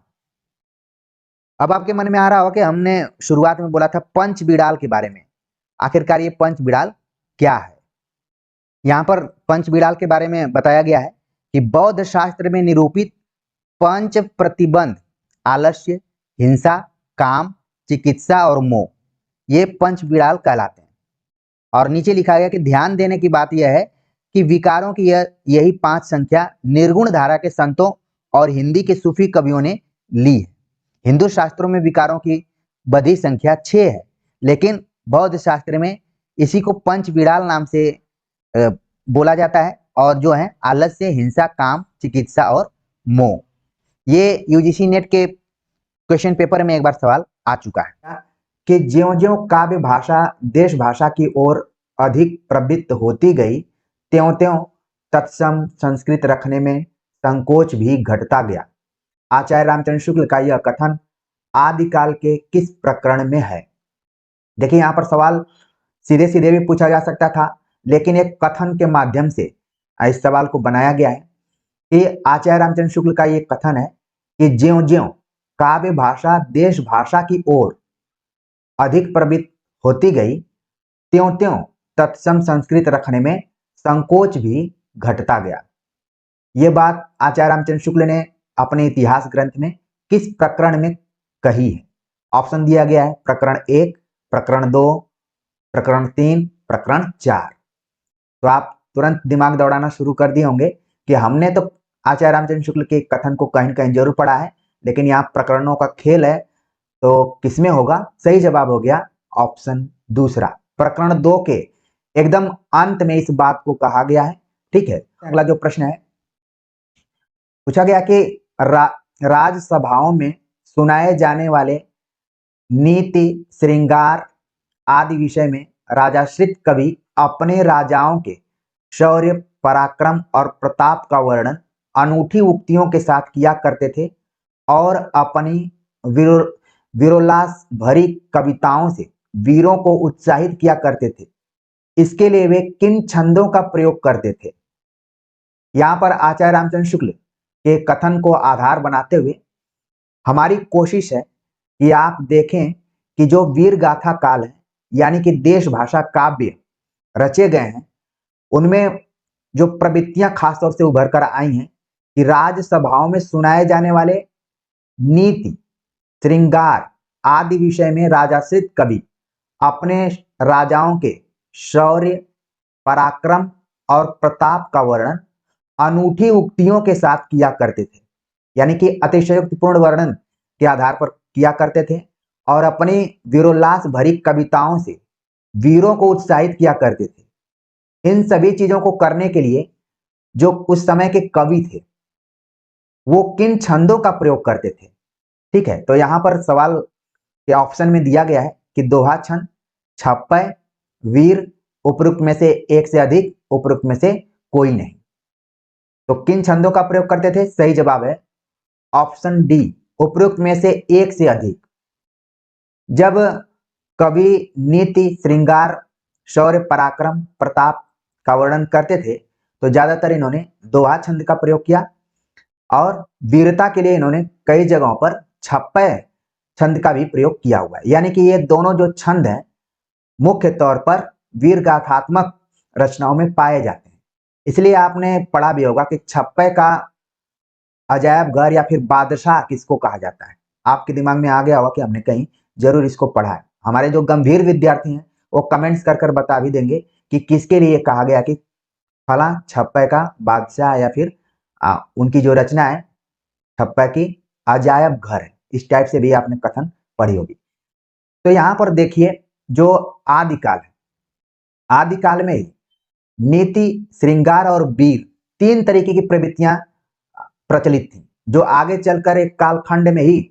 अब आपके मन में आ रहा होगा कि हमने शुरुआत में बोला था पंच बिड़ाल के बारे में। आखिरकार ये पंच बिड़ाल क्या है? यहां पर पंच बिड़ाल के बारे में बताया गया है कि बौद्ध शास्त्र में निरूपित पंच प्रतिबंध, आलस्य, हिंसा, काम, चिकित्सा और मोह, ये पंच बिड़ाल कहलाते हैं। और नीचे लिखा गया कि ध्यान देने की बात यह है कि विकारों की यही 5 संख्या निर्गुण धारा के संतों और हिंदी के सूफी कवियों ने ली है। हिंदू शास्त्रों में विकारों की बधी संख्या 6 है, लेकिन बौद्ध शास्त्र में इसी को पंच बिड़ाल नाम से बोला जाता है। और जो है आलस्य, हिंसा, काम, चिकित्सा और मोह। ये यूजीसी नेट के क्वेश्चन पेपर में एक बार सवाल आ चुका है कि ज्यों-ज्यों काव्य भाषा देश भाषा की ओर अधिक प्रवृत्त होती गई, त्यों-त्यों तत्सम संस्कृत रखने में संकोच भी घटता गया। आचार्य रामचंद्र शुक्ल का यह कथन आदिकाल के किस प्रकरण में है? देखिए यहाँ पर सवाल सीधे सीधे भी पूछा जा सकता था, लेकिन एक कथन के माध्यम से इस सवाल को बनाया गया है कि आचार्य रामचंद्र शुक्ल का ये कथन है कि ज्यों-ज्यों काव्य भाषा देश भाषा की ओर अधिक प्रवृत्त होती गई, त्यों-त्यों तत्सम संस्कृत रखने में संकोच भी घटता गया। ये बात आचार्य रामचंद्र शुक्ल ने अपने इतिहास ग्रंथ में किस प्रकरण में कही है? ऑप्शन दिया गया है प्रकरण 1, प्रकरण 2, प्रकरण 3, प्रकरण 4। तो आप तुरंत दिमाग दौड़ाना शुरू कर दिए होंगे कि हमने तो आचार्य रामचंद्र शुक्ल के कथन को कहीं कहीं जरूर पढ़ा है, लेकिन यहाँ प्रकरणों का खेल है, तो किसमें होगा? सही जवाब हो गया ऑप्शन दूसरा, प्रकरण 2 के एकदम अंत में इस बात को कहा गया है। ठीक है, अगला जो प्रश्न है, पूछा गया कि राजसभाओं में सुनाए जाने वाले नीति, श्रृंगार आदि विषय में राजाश्रित कवि अपने राजाओं के शौर्य, पराक्रम और प्रताप का वर्णन अनूठी उक्तियों के साथ किया करते थे और अपनी वीरोल्लास भरी कविताओं से वीरों को उत्साहित किया करते थे। इसके लिए वे किन छंदों का प्रयोग करते थे? यहाँ पर आचार्य रामचंद्र शुक्ल के कथन को आधार बनाते हुए हमारी कोशिश है कि आप देखें कि जो वीर गाथा काल है, यानी कि देश भाषा काव्य रचे गए हैं, उनमें जो प्रवृत्तियां खासतौर से उभर कर आई हैं कि राजसभाओं में सुनाए जाने वाले नीति, श्रृंगार आदि विषय में राजाश्रित कवि अपने राजाओं के शौर्य, पराक्रम और प्रताप का वर्णन अनूठी उक्तियों के साथ किया करते थे, यानी कि अतिशयोक्तिपूर्ण वर्णन के आधार पर किया करते थे और अपनी वीरोल्लास भरी कविताओं से वीरों को उत्साहित किया करते थे। इन सभी चीजों को करने के लिए जो उस समय के कवि थे वो किन छंदों का प्रयोग करते थे? ठीक है, तो यहां पर सवाल के ऑप्शन में दिया गया है कि दोहा छंद, छप्पय, वीर, उपरोक्त में से एक से अधिक, उपरोक्त में से कोई नहीं। तो किन छंदों का प्रयोग करते थे? सही जवाब है ऑप्शन डी, उपरोक्त में से एक से अधिक। जब कवि नीति, श्रृंगार, शौर्य, पराक्रम, प्रताप का वर्णन करते थे तो ज्यादातर इन्होंने दोहा छंद का प्रयोग किया और वीरता के लिए इन्होंने कई जगहों पर छप्पय छंद का भी प्रयोग किया हुआ है। यानी कि ये दोनों जो छंद हैं मुख्य तौर पर वीर गाथात्मक रचनाओं में पाए जाते हैं। इसलिए आपने पढ़ा भी होगा कि छप्पय का अजायब घर या फिर बादशाह किसको कहा जाता है। आपके दिमाग में आ गया होगा कि हमने कहीं जरूर इसको पढ़ा है। हमारे जो गंभीर विद्यार्थी हैं वो कमेंट्स कर बता भी देंगे कि किसके लिए कहा गया कि फला छप्पय का बादशाह या फिर उनकी जो रचना है छप्पय की अजायब घर है। इस टाइप से भी आपने कथन पढ़ी होगी। तो यहाँ पर देखिए जो आदिकाल है, आदिकाल में ही नीति, श्रृंगार और वीर तीन तरीके की प्रवृत्तियां प्रचलित थी जो आगे चलकर एक कालखंड में ही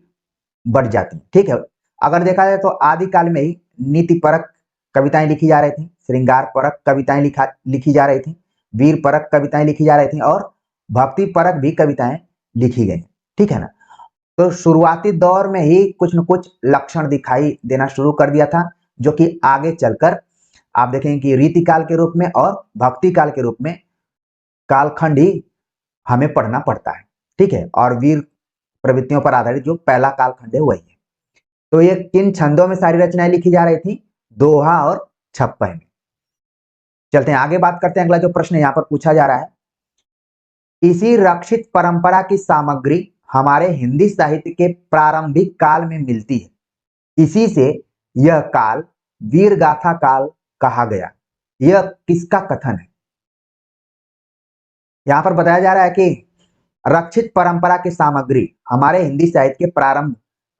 बढ़ जाती। ठीक है, अगर देखा जाए तो आदिकाल में ही नीति परक कविताएं लिखी जा रही थी, श्रृंगार परक कविताएं लिखी जा रही थी, वीर परक कविताएं लिखी जा रही थी और भक्ति परक भी कविताएं लिखी गई। ठीक है ना। तो शुरुआती दौर में ही कुछ न कुछ लक्षण दिखाई देना शुरू कर दिया था जो कि आगे चलकर आप देखेंगे कि रीतिकाल के रूप में और भक्ति काल के रूप में कालखंड ही हमें पढ़ना पड़ता है। ठीक है, और वीर प्रवृत्तियों पर आधारित जो पहला कालखंड है वही है। तो ये किन छंदों में सारी रचनाएं लिखी जा रही थी? दोहा और छप्पय में। चलते हैं आगे, बात करते हैं। अगला जो प्रश्न यहाँ पर पूछा जा रहा है, इसी रक्षित परंपरा की सामग्री हमारे हिंदी साहित्य के प्रारंभिक काल में मिलती है। इसी से यह काल वीर गाथा काल कहा गया। यह किसका कथन है? यहां पर बताया जा रहा है कि रक्षित परंपरा की सामग्री हमारे हिंदी साहित्य के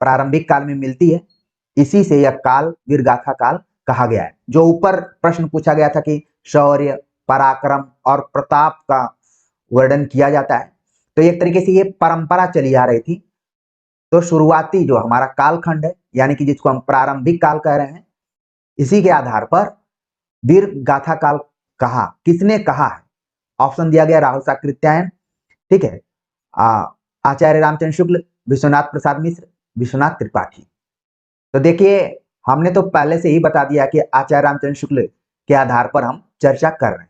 प्रारंभिक काल में मिलती है, इसी से यह काल वीर गाथा काल कहा गया है। जो ऊपर प्रश्न पूछा गया था कि शौर्य, पराक्रम और प्रताप का वर्णन किया जाता है, तो एक तरीके से ये परंपरा चली आ रही थी। तो शुरुआती जो हमारा कालखंड है यानी कि जिसको हम प्रारंभिक काल कह रहे हैं, इसी के आधार पर वीर गाथा काल कहा। किसने कहा है? ऑप्शन दिया गया राहुल साकृत्यायन, ठीक है, आचार्य रामचंद्र शुक्ल, विश्वनाथ प्रसाद मिश्र, विश्वनाथ त्रिपाठी। तो देखिए हमने तो पहले से ही बता दिया कि आचार्य रामचंद्र शुक्ल के आधार पर हम चर्चा कर रहे हैं।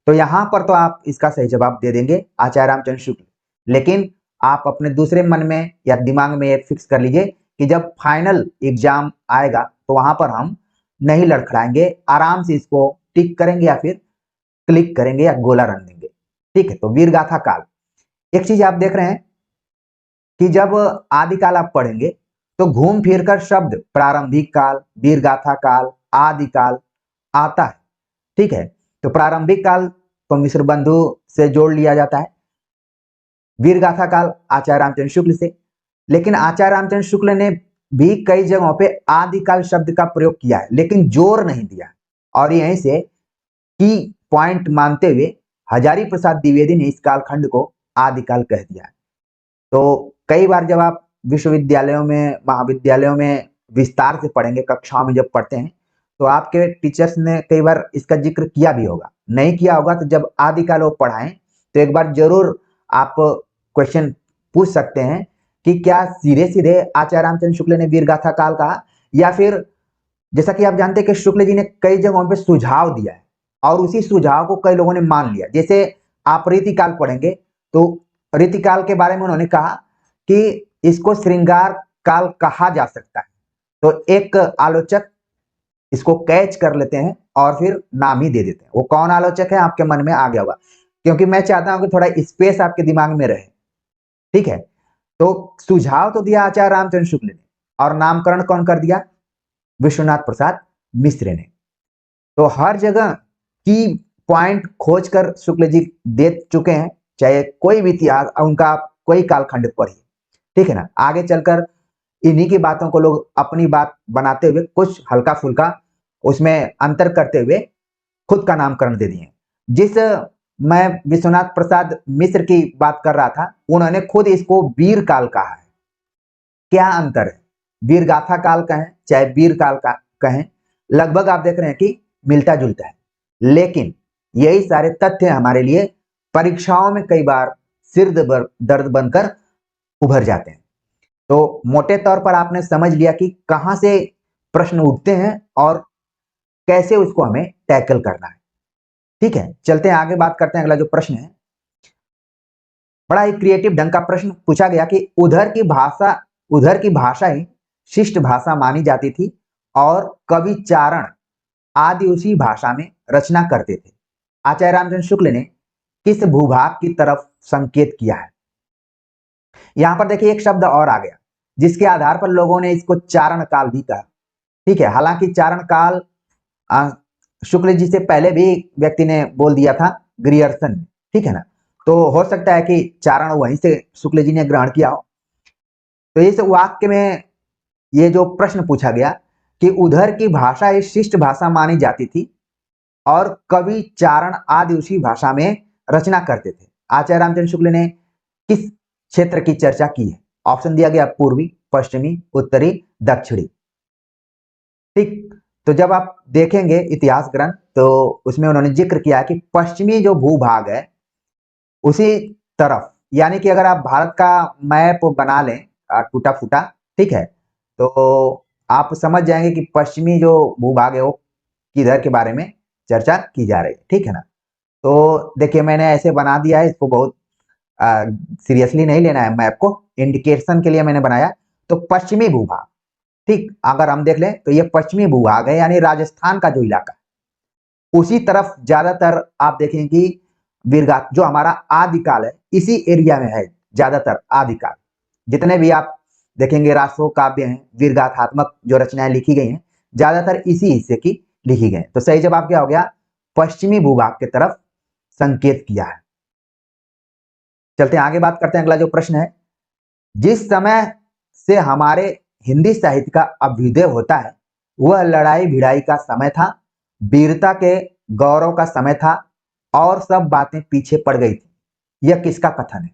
तो यहां पर तो आप इसका सही जवाब दे देंगे आचार्य रामचंद्र शुक्ल, लेकिन आप अपने दूसरे मन में या दिमाग में ये फिक्स कर लीजिए कि जब फाइनल एग्जाम आएगा तो वहां पर हम नहीं लड़खड़ाएंगे, आराम से इसको टिक करेंगे या फिर क्लिक करेंगे या गोला रन देंगे। ठीक है, तो वीर गाथा काल, एक चीज आप देख रहे हैं कि जब आदिकाल आप पढ़ेंगे तो घूम फिर कर शब्द प्रारंभिक काल, वीर गाथा काल, आदिकाल आता है। ठीक है, तो प्रारंभिक काल को मिश्र बंधु से जोड़ लिया जाता है, वीर गाथा काल आचार्य रामचंद्र शुक्ल से। लेकिन आचार्य रामचंद्र शुक्ल ने भी कई जगहों पे आदिकाल शब्द का प्रयोग किया है लेकिन जोर नहीं दिया, और यहीं से की पॉइंट मानते हुए हजारी प्रसाद द्विवेदी ने इस कालखंड को आदिकाल कह दिया है। तो कई बार जब आप विश्वविद्यालयों में, महाविद्यालयों में विस्तार से पढ़ेंगे, कक्षाओं में जब पढ़ते हैं तो आपके टीचर्स ने कई बार इसका जिक्र किया भी होगा। नहीं किया होगा तो जब आदिकाल वो पढ़ाएं तो एक बार जरूर आप क्वेश्चन पूछ सकते हैं कि क्या सीधे सीधे आचार्य रामचंद्र शुक्ल ने वीर गाथा काल कहा, या फिर जैसा कि आप जानते हैं कि शुक्ल जी ने कई जगहों पे सुझाव दिया है और उसी सुझाव को कई लोगों ने मान लिया। जैसे आप रीतिकाल पढ़ेंगे तो रीतिकाल के बारे में उन्होंने कहा कि इसको श्रृंगार काल कहा जा सकता है। तो एक आलोचक इसको कैच कर लेते हैं और फिर नाम ही दे देते हैं। वो कौन आलोचक है आपके मन में आ गया होगा, क्योंकि मैं चाहता हूं कि थोड़ा स्पेस आपके दिमाग में रहे। ठीक है, तो सुझाव तो दिया आचार्य रामचंद्र शुक्ल ने, और नामकरण कौन कर दिया? विश्वनाथ प्रसाद मिश्र ने। तो हर जगह की पॉइंट खोजकर शुक्ल जी दे चुके हैं, चाहे कोई भी इतिहास उनका कोई कालखंड पढ़िए, ठीक है ना। आगे चलकर इन्हीं की बातों को लोग अपनी बात बनाते हुए कुछ हल्का फुल्का उसमें अंतर करते हुए खुद का नामकरण दे दिए। जिस मैं विश्वनाथ प्रसाद मिश्र की बात कर रहा था, उन्होंने खुद इसको वीर काल कहा है। क्या अंतर है? वीर गाथा काल कहें चाहे वीर काल का कहें, लगभग आप देख रहे हैं कि मिलता जुलता है, लेकिन यही सारे तथ्य हमारे लिए परीक्षाओं में कई बार सिर दर्द बनकर उभर जाते हैं। तो मोटे तौर पर आपने समझ लिया कि कहां से प्रश्न उठते हैं और कैसे उसको हमें टैकल करना है, ठीक है। चलते हैं आगे, बात करते हैं। अगला जो प्रश्न है, बड़ा ही क्रिएटिव ढंग का प्रश्न पूछा गया कि उधर की भाषा ही शिष्ट भाषा मानी जाती थी और कवि चारण आदि उसी भाषा में रचना करते थे। आचार्य रामचंद्र शुक्ल ने किस भूभाग की तरफ संकेत किया है? यहां पर देखिए एक शब्द और आ गया जिसके आधार पर लोगों ने इसको चारण काल भी कहा, ठीक है। हालांकि चारण काल शुक्ल जी से पहले भी व्यक्ति ने बोल दिया था, ग्रियर्सन, ठीक है ना। तो हो सकता है कि चारण वहीं से शुक्ल जी ने ग्रहण किया हो। तो इस वाक्य में ये जो प्रश्न पूछा गया कि उधर की भाषा एक शिष्ट भाषा मानी जाती थी और कवि चारण आदि उसी भाषा में रचना करते थे, आचार्य रामचंद्र शुक्ल ने किस क्षेत्र की चर्चा की है? ऑप्शन दिया गया पूर्वी, पश्चिमी, उत्तरी, दक्षिणी, ठीक। तो जब आप देखेंगे इतिहास ग्रंथ तो उसमें उन्होंने जिक्र किया कि पश्चिमी जो भूभाग है उसी तरफ, यानी कि अगर आप भारत का मैप बना लें टूटा फूटा, ठीक है, तो आप समझ जाएंगे कि पश्चिमी जो भूभाग है वो किधर के बारे में चर्चा की जा रही है, ठीक है ना। तो देखिए मैंने ऐसे बना दिया है, इसको बहुत सीरियसली नहीं लेना है, मैप को इंडिकेशन के लिए मैंने बनाया। तो पश्चिमी भूभाग, ठीक, अगर हम देख लें तो ये पश्चिमी भूभाग है, यानी राजस्थान का जो इलाका है उसी तरफ ज्यादातर आप देखेंगे कि वीरगाथा जो हमारा आदिकाल है इसी एरिया में है ज्यादातर। आदिकाल जितने भी आप देखेंगे राष्ट्रों काव्य हैं, वीरगाथात्मक जो रचनाएं लिखी गई हैं, ज्यादातर इसी हिस्से की लिखी गई। तो सही जवाब क्या हो गया? पश्चिमी भूभाग की तरफ संकेत किया है। चलते हैं आगे, बात करते हैं। अगला जो प्रश्न है, जिस समय से हमारे हिंदी साहित्य का अभ्युदय होता है वह लड़ाई भिड़ाई का समय था, वीरता के गौरव का समय था और सब बातें पीछे पड़ गई थी। यह किसका कथन है?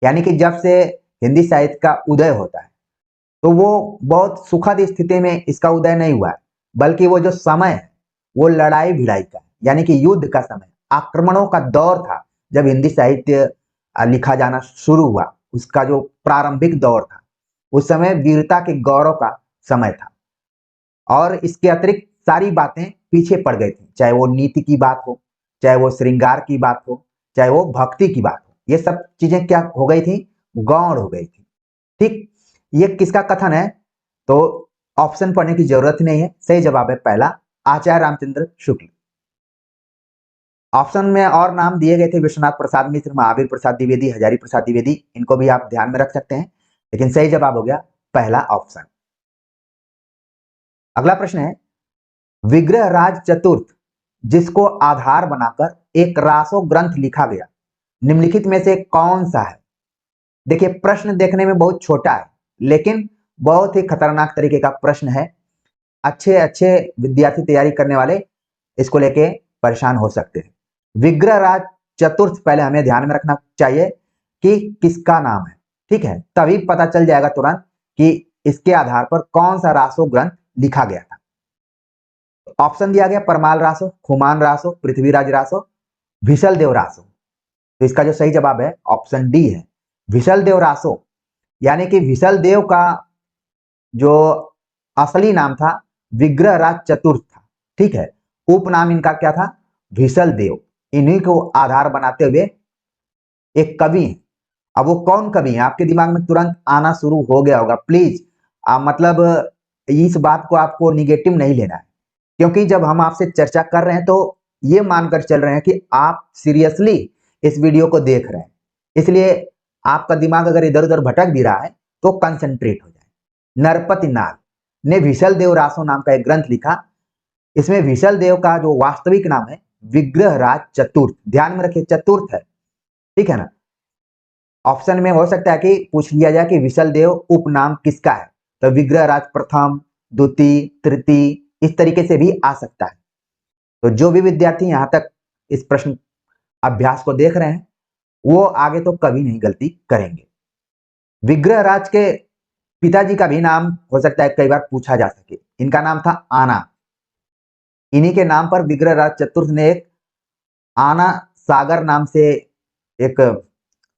यानी कि जब से हिंदी साहित्य का उदय होता है तो वो बहुत सुखद स्थिति में इसका उदय नहीं हुआ है, बल्कि वो जो समय है वो लड़ाई भिड़ाई का, यानी कि युद्ध का समय, आक्रमणों का दौर था। जब हिंदी साहित्य लिखा जाना शुरू हुआ, उसका जो प्रारंभिक दौर था, उस समय वीरता के गौरव का समय था और इसके अतिरिक्त सारी बातें पीछे पड़ गई थी, चाहे वो नीति की बात हो, चाहे वो श्रृंगार की बात हो, चाहे वो भक्ति की बात हो। ये सब चीजें क्या हो गई थी? गौण हो गई थी, ठीक। ये किसका कथन है? तो ऑप्शन पढ़ने की जरूरत नहीं है, सही जवाब है पहला, आचार्य रामचंद्र शुक्ल। ऑप्शन में और नाम दिए गए थे, विश्वनाथ प्रसाद मिश्र, महावीर प्रसाद द्विवेदी, हजारी प्रसाद द्विवेदी, इनको भी आप ध्यान में रख सकते हैं, लेकिन सही जवाब हो गया पहला ऑप्शन। अगला प्रश्न है, विग्रह राज चतुर्थ जिसको आधार बनाकर एक रासो ग्रंथ लिखा गया, निम्नलिखित में से कौन सा है? देखिए प्रश्न देखने में बहुत छोटा है लेकिन बहुत ही खतरनाक तरीके का प्रश्न है। अच्छे अच्छे विद्यार्थी तैयारी करने वाले इसको लेके परेशान हो सकते हैं। विग्रह राज चतुर्थ पहले हमें ध्यान में रखना चाहिए कि किसका नाम है, ठीक है, तभी पता चल जाएगा तुरंत कि इसके आधार पर कौन सा रासो ग्रंथ लिखा गया था। ऑप्शन दिया गया परमाल रासो, खुमान रासो, पृथ्वीराज रासो, विशल देव रासो। तो इसका जो सही जवाब है ऑप्शन डी है, विशल देव रासो। यानी कि विशल देव का जो असली नाम था विग्रह राज चतुर्थ था, ठीक है, उपनाम इनका क्या था? विशल देव। इन्हीं को आधार बनाते हुए एक कवि है। अब वो कौन कवि है आपके दिमाग में तुरंत आना शुरू हो गया होगा। प्लीज मतलब इस बात को आपको निगेटिव नहीं लेना है, क्योंकि जब हम आपसे चर्चा कर रहे हैं तो ये मानकर चल रहे हैं कि आप सीरियसली इस वीडियो को देख रहे हैं, इसलिए आपका दिमाग अगर इधर उधर भटक भी रहा है तो कंसंट्रेट हो जाए। नरपति नाग ने विशल देव रासो नाम का एक ग्रंथ लिखा। इसमें विशल देव का जो वास्तविक नाम है विग्रहराज चतुर्थ, ध्यान में रखिए चतुर्थ है, ठीक है ना। ऑप्शन में हो सकता है कि पूछ लिया जाए कि विशल देव उपनाम किसका है, तो विग्रहराज प्रथम, द्वितीय, तृतीय इस तरीके से भी आ सकता है। तो जो भी विद्यार्थी यहां तक इस प्रश्न अभ्यास को देख रहे हैं वो आगे तो कभी नहीं गलती करेंगे। विग्रहराज के पिताजी का भी नाम हो सकता है कई बार पूछा जा सके, इनका नाम था आना। इन्हीं के नाम पर विग्रहराज चतुर्थ ने एक आना सागर नाम से एक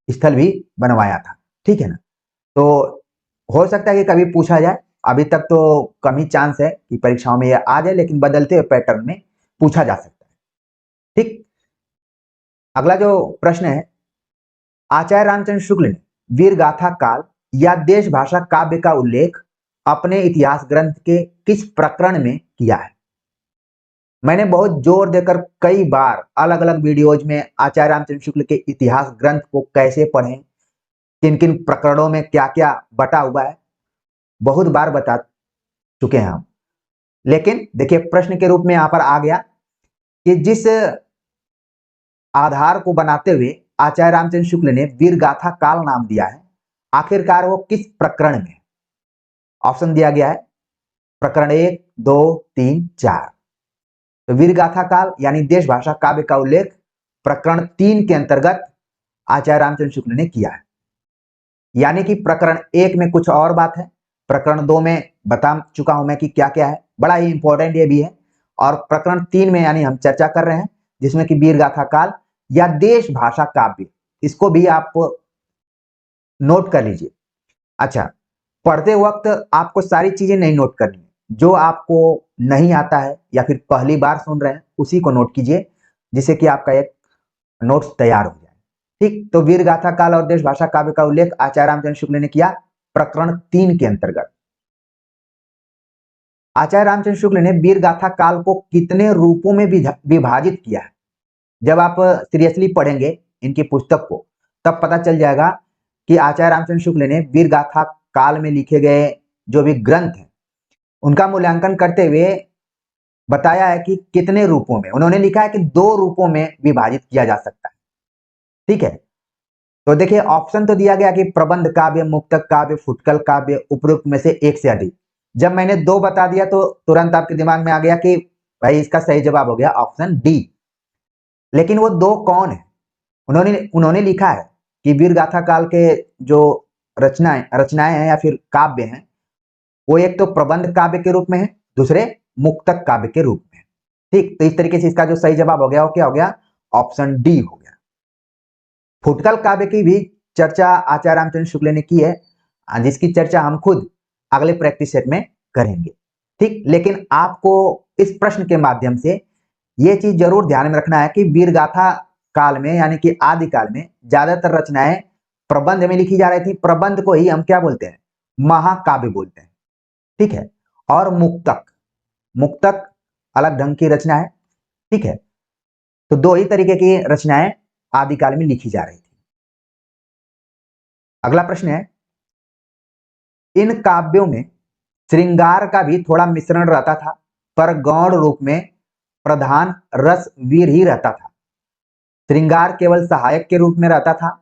स्थल भी बनवाया था, ठीक है ना। तो हो सकता है कि कभी पूछा जाए, अभी तक तो कम ही चांस है कि परीक्षाओं में यह आ जाए, लेकिन बदलते हुए पैटर्न में पूछा जा सकता है, ठीक। अगला जो प्रश्न है, आचार्य रामचंद्र शुक्ल ने वीर गाथा काल या देश भाषा काव्य का उल्लेख अपने इतिहास ग्रंथ के किस प्रकरण में किया है। मैंने बहुत जोर देकर कई बार अलग अलग वीडियोज में आचार्य रामचंद्र शुक्ल के इतिहास ग्रंथ को कैसे पढ़ें, किन किन प्रकरणों में क्या क्या बटा हुआ है, बहुत बार बता चुके हैं हम। लेकिन देखिए प्रश्न के रूप में यहां पर आ गया कि जिस आधार को बनाते हुए आचार्य रामचंद्र शुक्ल ने वीर गाथा काल नाम दिया है, आखिरकार वो किस प्रकरण में। ऑप्शन दिया गया है प्रकरण 1, 2, 3, 4। तो वीर गाथा काल यानी देश भाषा काव्य का उल्लेख प्रकरण 3 के अंतर्गत आचार्य रामचंद्र शुक्ल ने किया है। यानी कि प्रकरण 1 में कुछ और बात है, प्रकरण 2 में बता चुका हूं मैं कि क्या क्या है, बड़ा ही इंपॉर्टेंट ये भी है। और प्रकरण 3 में यानी हम चर्चा कर रहे हैं जिसमें कि वीर गाथा काल या देश भाषा काव्य, इसको भी आप नोट कर लीजिए। अच्छा, पढ़ते वक्त आपको सारी चीजें नहीं नोट करनी है, जो आपको नहीं आता है या फिर पहली बार सुन रहे हैं उसी को नोट कीजिए, जिससे कि आपका एक नोट्स तैयार हो जाए, ठीक। तो वीर गाथा काल और देश भाषा काव्य का उल्लेख आचार्य रामचंद्र शुक्ल ने किया प्रकरण 3 के अंतर्गत। आचार्य रामचंद्र शुक्ल ने वीर गाथा काल को कितने रूपों में विभाजित किया है। जब आप सीरियसली पढ़ेंगे इनकी पुस्तक को तब पता चल जाएगा कि आचार्य रामचंद्र शुक्ल ने वीर गाथा काल में लिखे गए जो भी ग्रंथ हैं उनका मूल्यांकन करते हुए बताया है कि कितने रूपों में। उन्होंने लिखा है कि 2 रूपों में विभाजित किया जा सकता है, ठीक है। तो देखिए ऑप्शन तो दिया गया कि प्रबंध काव्य, मुक्तक काव्य, फुटकल काव्य, उपरोक्त में से एक से अधिक। जब मैंने 2 बता दिया तो तुरंत आपके दिमाग में आ गया कि भाई इसका सही जवाब हो गया ऑप्शन डी। लेकिन वो 2 कौन है? उन्होंने लिखा है कि वीर गाथा काल के जो रचनाएं हैं या फिर काव्य हैं वो एक तो प्रबंध काव्य के रूप में है, दूसरे मुक्तक काव्य के रूप में, ठीक। तो इस तरीके से इसका जो सही जवाब हो गया वो क्या हो गया, ऑप्शन डी हो गया। फुटकल काव्य की भी चर्चा आचार्य रामचंद्र शुक्ल ने की है, जिसकी चर्चा हम खुद अगले प्रैक्टिस सेट में करेंगे, ठीक। लेकिन आपको इस प्रश्न के माध्यम से ये चीज जरूर ध्यान में रखना है कि वीर गाथा काल में यानी कि आदिकाल में ज्यादातर रचनाएं प्रबंध में लिखी जा रही थी। प्रबंध को ही हम क्या बोलते हैं, महाकाव्य बोलते हैं, ठीक है। और मुक्तक अलग ढंग की रचना है, ठीक है। तो 2 ही तरीके की रचनाएं आदिकाल में लिखी जा रही थी। अगला प्रश्न है, इन काव्यों में श्रृंगार का भी थोड़ा मिश्रण रहता था पर गौण रूप में प्रधान रस वीर ही रहता था। श्रृंगार केवल सहायक के रूप में रहता था।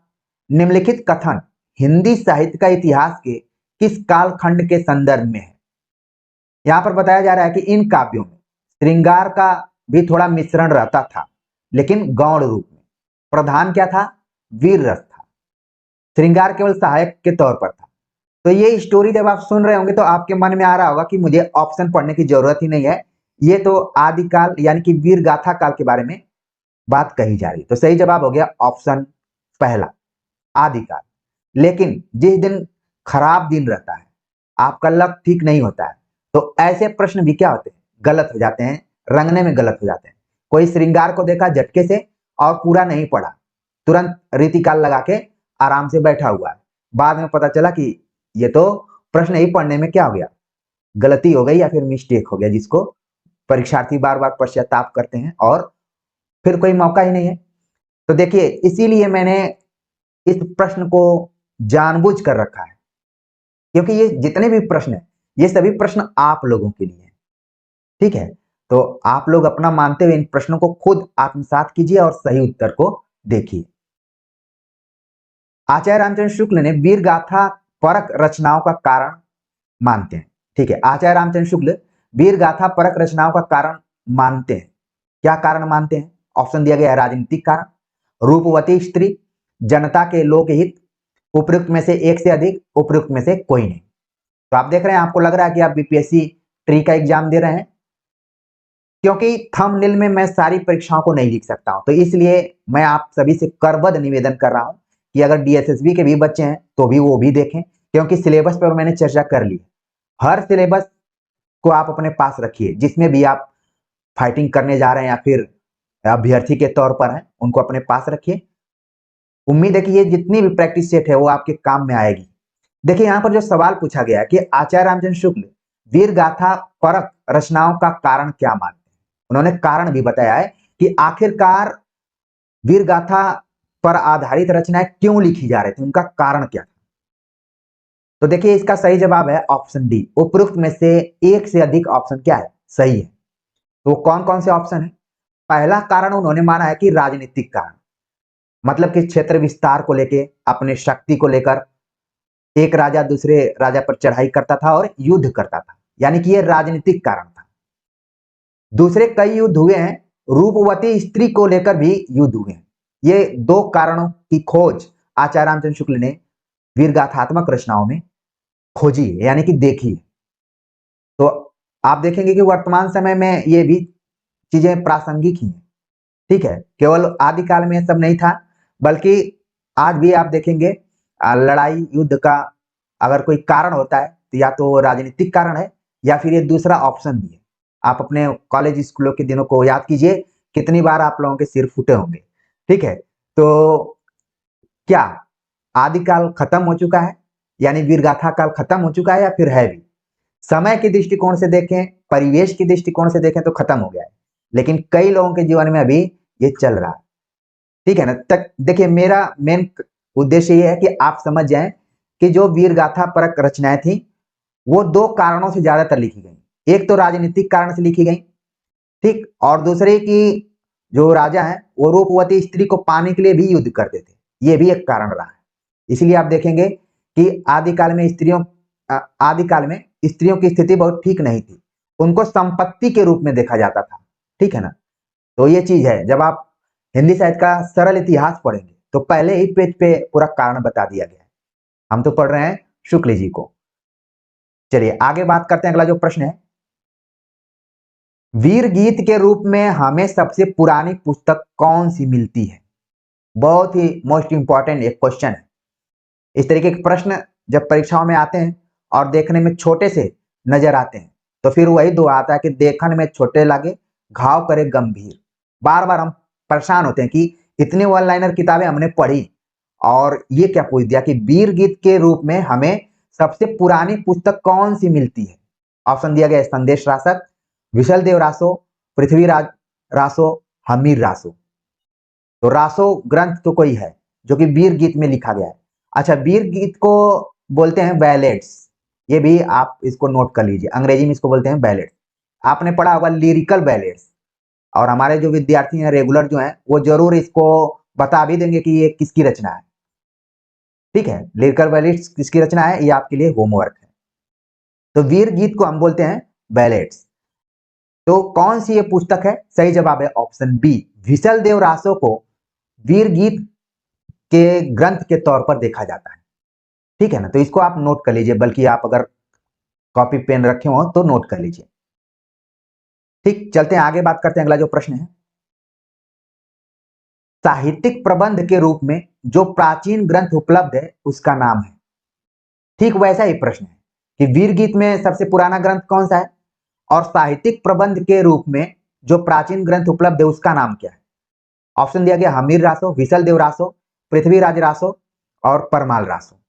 निम्नलिखित कथन हिंदी साहित्य का इतिहास के किस कालखंड के संदर्भ में है। यहां पर बताया जा रहा है कि इन काव्यों में श्रृंगार का भी थोड़ा मिश्रण रहता था लेकिन गौण रूप में। प्रधान क्या था, वीर रस था। श्रृंगार केवल सहायक के तौर पर था। तो ये स्टोरी जब आप सुन रहे होंगे तो आपके मन में आ रहा होगा कि मुझे ऑप्शन पढ़ने की जरूरत ही नहीं है, ये तो आदिकाल यानी कि वीर गाथा काल के बारे में बात कही जा रही। तो सही जवाब हो गया ऑप्शन पहला, आदिकाल। लेकिन जिस दिन खराब दिन रहता है, आपका लक ठीक नहीं होता है, तो ऐसे प्रश्न भी क्या होते हैं, गलत हो जाते हैं, रंगने में गलत हो जाते हैं। कोई श्रृंगार को देखा झटके से और पूरा नहीं पढ़ा, तुरंत रीतिकाल लगा के आराम से बैठा हुआ है, बाद में पता चला कि ये तो प्रश्न ही पढ़ने में क्या हो गया, गलती हो गई या फिर मिस्टेक हो गया, जिसको परीक्षार्थी बार बार पश्चाताप करते हैं और फिर कोई मौका ही नहीं है। तो देखिए इसीलिए मैंने इस प्रश्न को जानबूझ कर रखा है, क्योंकि ये जितने भी प्रश्न हैं ये सभी प्रश्न आप लोगों के लिए हैं, ठीक है। तो आप लोग अपना मानते हुए इन प्रश्नों को खुद आत्मसात कीजिए और सही उत्तर को देखिए। आचार्य रामचंद्र शुक्ल ने वीर गाथा परक रचनाओं का कारण मानते हैं, ठीक है। आचार्य रामचंद्र शुक्ल वीर गाथा परक रचनाओं का कारण मानते हैं। क्या कारण मानते हैं? ऑप्शन दिया गया है राजनीतिक कारण, रूपवती स्त्री, जनता के लोकहित, उपयुक्त में से एक से अधिक, उपयुक्त में से कोई नहीं। तो आप देख रहे हैं, आपको लग रहा है कि आप बीपीएससी ट्री का एग्जाम दे रहे हैं, क्योंकि थंबनेल में मैं सारी परीक्षाओं को नहीं लिख सकता हूं, तो इसलिए मैं आप सभी से करबद्ध निवेदन कर रहा हूं कि अगर डीएसएसबी के भी बच्चे हैं तो भी वो भी देखें, क्योंकि सिलेबस पर मैंने चर्चा कर ली। हर सिलेबस को आप अपने पास रखिए, जिसमें भी आप फाइटिंग करने जा रहे हैं या फिर अभ्यर्थी के तौर पर हैं, उनको अपने पास रखिए। उम्मीद है कि ये जितनी भी प्रैक्टिस सेट है वो आपके काम में आएगी। देखिए यहाँ पर जो सवाल पूछा गया कि आचार्य रामचंद्र शुक्ल वीर गाथा परक रचनाओं का कारण क्या मानते हैं। उन्होंने कारण भी बताया है कि आखिरकार वीर गाथा पर आधारित रचनाएं क्यों लिखी जा रही थी, उनका कारण क्या था। तो देखिए इसका सही जवाब है ऑप्शन डी, उपयुक्त में से एक से अधिक ऑप्शन क्या है, सही है। तो कौन कौन से ऑप्शन है? पहला कारण उन्होंने माना है कि राजनीतिक कारण, मतलब कि क्षेत्र विस्तार को लेके, अपने शक्ति को लेकर एक राजा दूसरे राजा पर चढ़ाई करता था और युद्ध करता था, यानी कि यह राजनीतिक कारण था। दूसरे कई युद्ध हुए हैं, रूपवती स्त्री को लेकर भी युद्ध हुए हैं। ये दो कारणों की खोज आचार्य रामचंद्र शुक्ल ने वीरगाथात्मक रचनाओं में खोजी है, यानी कि देखी है। तो आप देखेंगे कि वर्तमान समय में ये भी चीजें प्रासंगिक ही हैं, ठीक है। केवल आदिकाल में सब नहीं था, बल्कि आज भी आप देखेंगे लड़ाई युद्ध का अगर कोई कारण होता है तो या तो राजनीतिक कारण है या फिर ये दूसरा ऑप्शन भी है। आप अपने कॉलेज स्कूलों के दिनों को याद कीजिए, कितनी बार आप लोगों के सिर फूटे होंगे, ठीक है। तो क्या आदिकाल खत्म हो चुका है, यानी वीरगाथा काल खत्म हो चुका है, या फिर है भी? समय के दृष्टिकोण से देखें, परिवेश के दृष्टिकोण से देखें तो खत्म हो गया है, लेकिन कई लोगों के जीवन में अभी ये चल रहा है, ठीक है ना। तक देखिए मेरा मेन उद्देश्य ये है कि आप समझ जाएं कि जो वीरगाथा परक रचनाएं थी वो दो कारणों से ज्यादातर लिखी गई। एक तो राजनीतिक कारण से लिखी गई, ठीक, और दूसरे की जो राजा है वो रूपवती स्त्री को पाने के लिए भी युद्ध करते थे, ये भी एक कारण रहा है। इसलिए आप देखेंगे कि आदिकाल में स्त्रियों की स्थिति बहुत ठीक नहीं थी, उनको संपत्ति के रूप में देखा जाता था, ठीक है ना। तो ये चीज है, जब आप हिंदी साहित्य का सरल इतिहास पढ़ेंगे तो पहले ही पेज पे पूरा कारण बता दिया गया है। हम तो पढ़ रहे हैं शुक्ल जी को। चलिए आगे बात करते हैं, अगला जो प्रश्न है, वीर गीत के रूप में हमें सबसे पुरानी पुस्तक कौन सी मिलती है? बहुत ही मोस्ट इंपॉर्टेंट एक क्वेश्चन है। इस तरीके के प्रश्न जब परीक्षाओं में आते हैं और देखने में छोटे से नजर आते हैं तो फिर वही दुआ आता है कि देखने में छोटे लगे घाव करे गंभीर। बार बार हम परेशान होते हैं कि इतनी वन लाइनर किताबें हमने पढ़ी और ये क्या पूछ दिया कि वीर गीत के रूप में हमें सबसे पुरानी पुस्तक कौन सी मिलती है। ऑप्शन दिया गया है संदेश रासक, विशल देव रासो, पृथ्वीराज रासो, हमीर रासो। तो रासो ग्रंथ तो कोई है जो कि वीर गीत में लिखा गया है। अच्छा, वीर गीत को बोलते हैं बैलेट्स, ये भी आप इसको नोट कर लीजिए, अंग्रेजी में इसको बोलते हैं बैलेट्स। आपने पढ़ा होगा लिरिकल बैलेट्स, और हमारे जो विद्यार्थी हैं रेगुलर जो हैं वो जरूर इसको बता भी देंगे कि ये किसकी रचना है, ठीक है। लिरिकल बैलेट्स किसकी रचना है, ये आपके लिए होमवर्क है। तो वीर गीत को हम बोलते हैं बैलेट्स। तो कौन सी ये पुस्तक है? सही जवाब है ऑप्शन बी, विशल देव रासो को वीर गीत के ग्रंथ के तौर पर देखा जाता है, ठीक है ना। तो इसको आप नोट कर लीजिए, बल्कि आप अगर कॉपी पेन रखे हो तो नोट कर लीजिए, ठीक। चलते हैं आगे, बात करते हैं, अगला जो प्रश्न है, साहित्यिक प्रबंध के रूप में जो प्राचीन ग्रंथ उपलब्ध है उसका नाम है। ठीक वैसा ही प्रश्न है कि वीर गीत में सबसे पुराना ग्रंथ कौन सा है और साहित्यिक प्रबंध के रूप में जो प्राचीन ग्रंथ उपलब्ध है उसका नाम क्या है। ऑप्शन दिया गया हमीर रासो, विशल देव रासो, पृथ्वीराज रासो और परमाल रासो।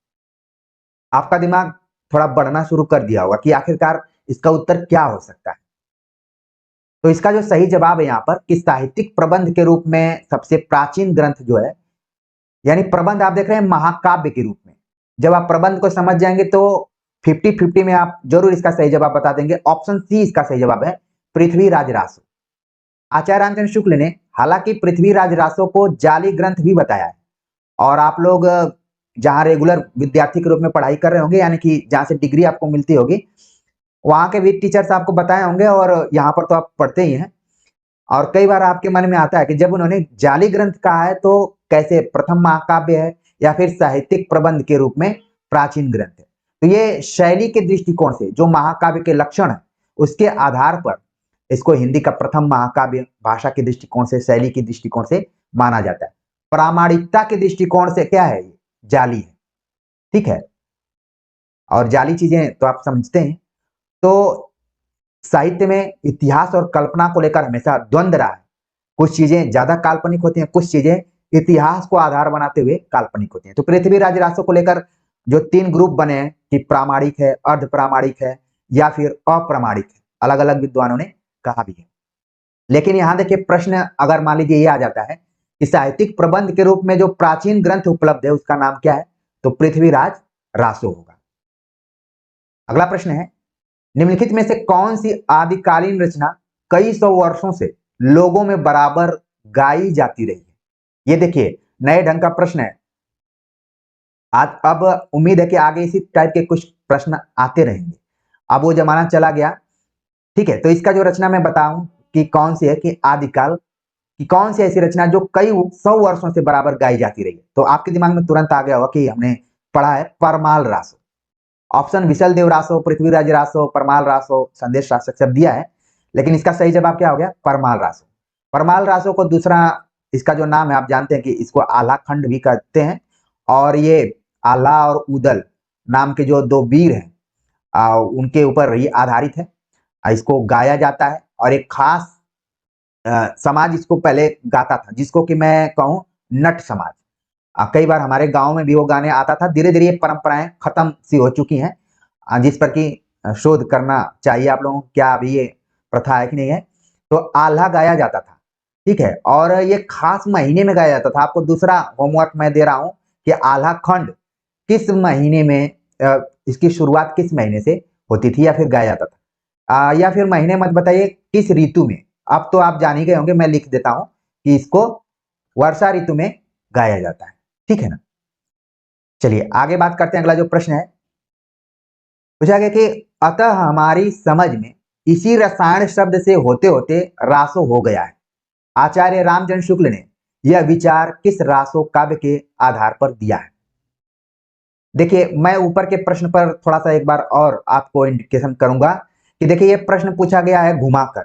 आपका दिमाग थोड़ा बढ़ना शुरू कर दिया होगा कि आखिरकार इसका उत्तर क्या हो सकता है। तो इसका जो सही जवाब है यहाँ पर कि साहित्यिक प्रबंध के रूप में सबसे प्राचीन ग्रंथ जो है, यानी प्रबंध आप देख रहे हैं महाकाव्य के रूप में, जब आप प्रबंध को समझ जाएंगे तो 50-50 में आप जरूर इसका सही जवाब बता देंगे। ऑप्शन सी इसका सही जवाब है, पृथ्वीराज रासो। आचार्य रामचंद्र शुक्ल ने हालांकि पृथ्वीराज रासो को जाली ग्रंथ भी बताया है, और आप लोग जहां रेगुलर विद्यार्थी के रूप में पढ़ाई कर रहे होंगे, यानी कि जहां से डिग्री आपको मिलती होगी, वहां के भी टीचर्स आपको बताए होंगे, और यहाँ पर तो आप पढ़ते ही हैं। और कई बार आपके मन में आता है कि जब उन्होंने जाली ग्रंथ कहा है तो कैसे प्रथम महाकाव्य है या फिर साहित्यिक प्रबंध के रूप में प्राचीन ग्रंथ है। तो ये शैली के दृष्टिकोण से जो महाकाव्य के लक्षण है उसके आधार पर इसको हिंदी का प्रथम महाकाव्य भाषा के दृष्टिकोण से, शैली के दृष्टिकोण से माना जाता है। प्रामाणिकता के दृष्टिकोण से क्या है, जाली है, ठीक है। और जाली चीजें तो आप समझते हैं। तो साहित्य में इतिहास और कल्पना को लेकर हमेशा द्वंद्व रहा है। कुछ चीजें ज्यादा काल्पनिक होती हैं, कुछ चीजें इतिहास को आधार बनाते हुए काल्पनिक होती हैं। तो पृथ्वीराज रासो को लेकर जो 3 ग्रुप बने हैं कि प्रामाणिक है, अर्ध प्रामाणिक है या फिर अप्रामाणिक है, अलग अलग विद्वानों ने कहा भी है। लेकिन यहां देखिए प्रश्न अगर मान लीजिए ये आ जाता है कि साहित्यिक प्रबंध के रूप में जो प्राचीन ग्रंथ उपलब्ध है उसका नाम क्या है, तो पृथ्वीराज रासो होगा। अगला प्रश्न है, निम्नलिखित में से कौन सी आदिकालीन रचना कई सौ वर्षों से लोगों में बराबर गाई जाती रही है। ये देखिए नए ढंग का प्रश्न है। आज अब उम्मीद है कि आगे इसी टाइप के कुछ प्रश्न आते रहेंगे। अब वो जमाना चला गया, ठीक है। तो इसका जो रचना मैं बताऊं कि कौन सी है, कि आदिकाल की कौन सी ऐसी रचना जो कई 100 वर्षों से बराबर गाई जाती रही है, तो आपके दिमाग में तुरंत आ गया होगा कि हमने पढ़ा है परमाल रासो। ऑप्शन विशल देव रासो, पृथ्वीराज रासो, परमाल रासो, संदेश रासो सब दिया है, लेकिन इसका सही जवाब क्या हो गया, परमाल रासो। परमाल रासो को दूसरा इसका जो नाम है आप जानते हैं कि इसको आल्हा खंड भी कहते हैं, और ये आल्हा और उदल नाम के जो 2 वीर हैं उनके ऊपर ये आधारित है। इसको गाया जाता है और एक खास समाज इसको पहले गाता था, जिसको कि मैं कहूं नट समाज। कई बार हमारे गांव में भी वो गाने आता था। धीरे धीरे ये परंपराएं खत्म सी हो चुकी हैं, जिस पर कि शोध करना चाहिए आप लोगों को, क्या अभी ये प्रथा है कि नहीं है। तो आल्हा गाया जाता था, ठीक है, और ये खास महीने में गाया जाता था। आपको दूसरा होमवर्क मैं दे रहा हूं कि आल्हा खंड किस महीने में, इसकी शुरुआत किस महीने से होती थी या फिर गाया जाता था, या फिर महीने मत बताइए, किस ऋतु में। अब तो आप जान ही गए होंगे, मैं लिख देता हूं कि इसको वर्षा ऋतु में गाया जाता है, ठीक है ना। चलिए आगे बात करते हैं। अगला जो प्रश्न है पूछा गया कि अतः हमारी समझ में इसी रसायन शब्द से होते होते रासो हो गया है। आचार्य रामचंद्र शुक्ल ने यह विचार किस रासो काव्य के आधार पर दिया है। देखिए मैं ऊपर के प्रश्न पर थोड़ा सा एक बार और आपको इंडिकेशन करूंगा कि देखिए ये प्रश्न पूछा गया है घुमाकर,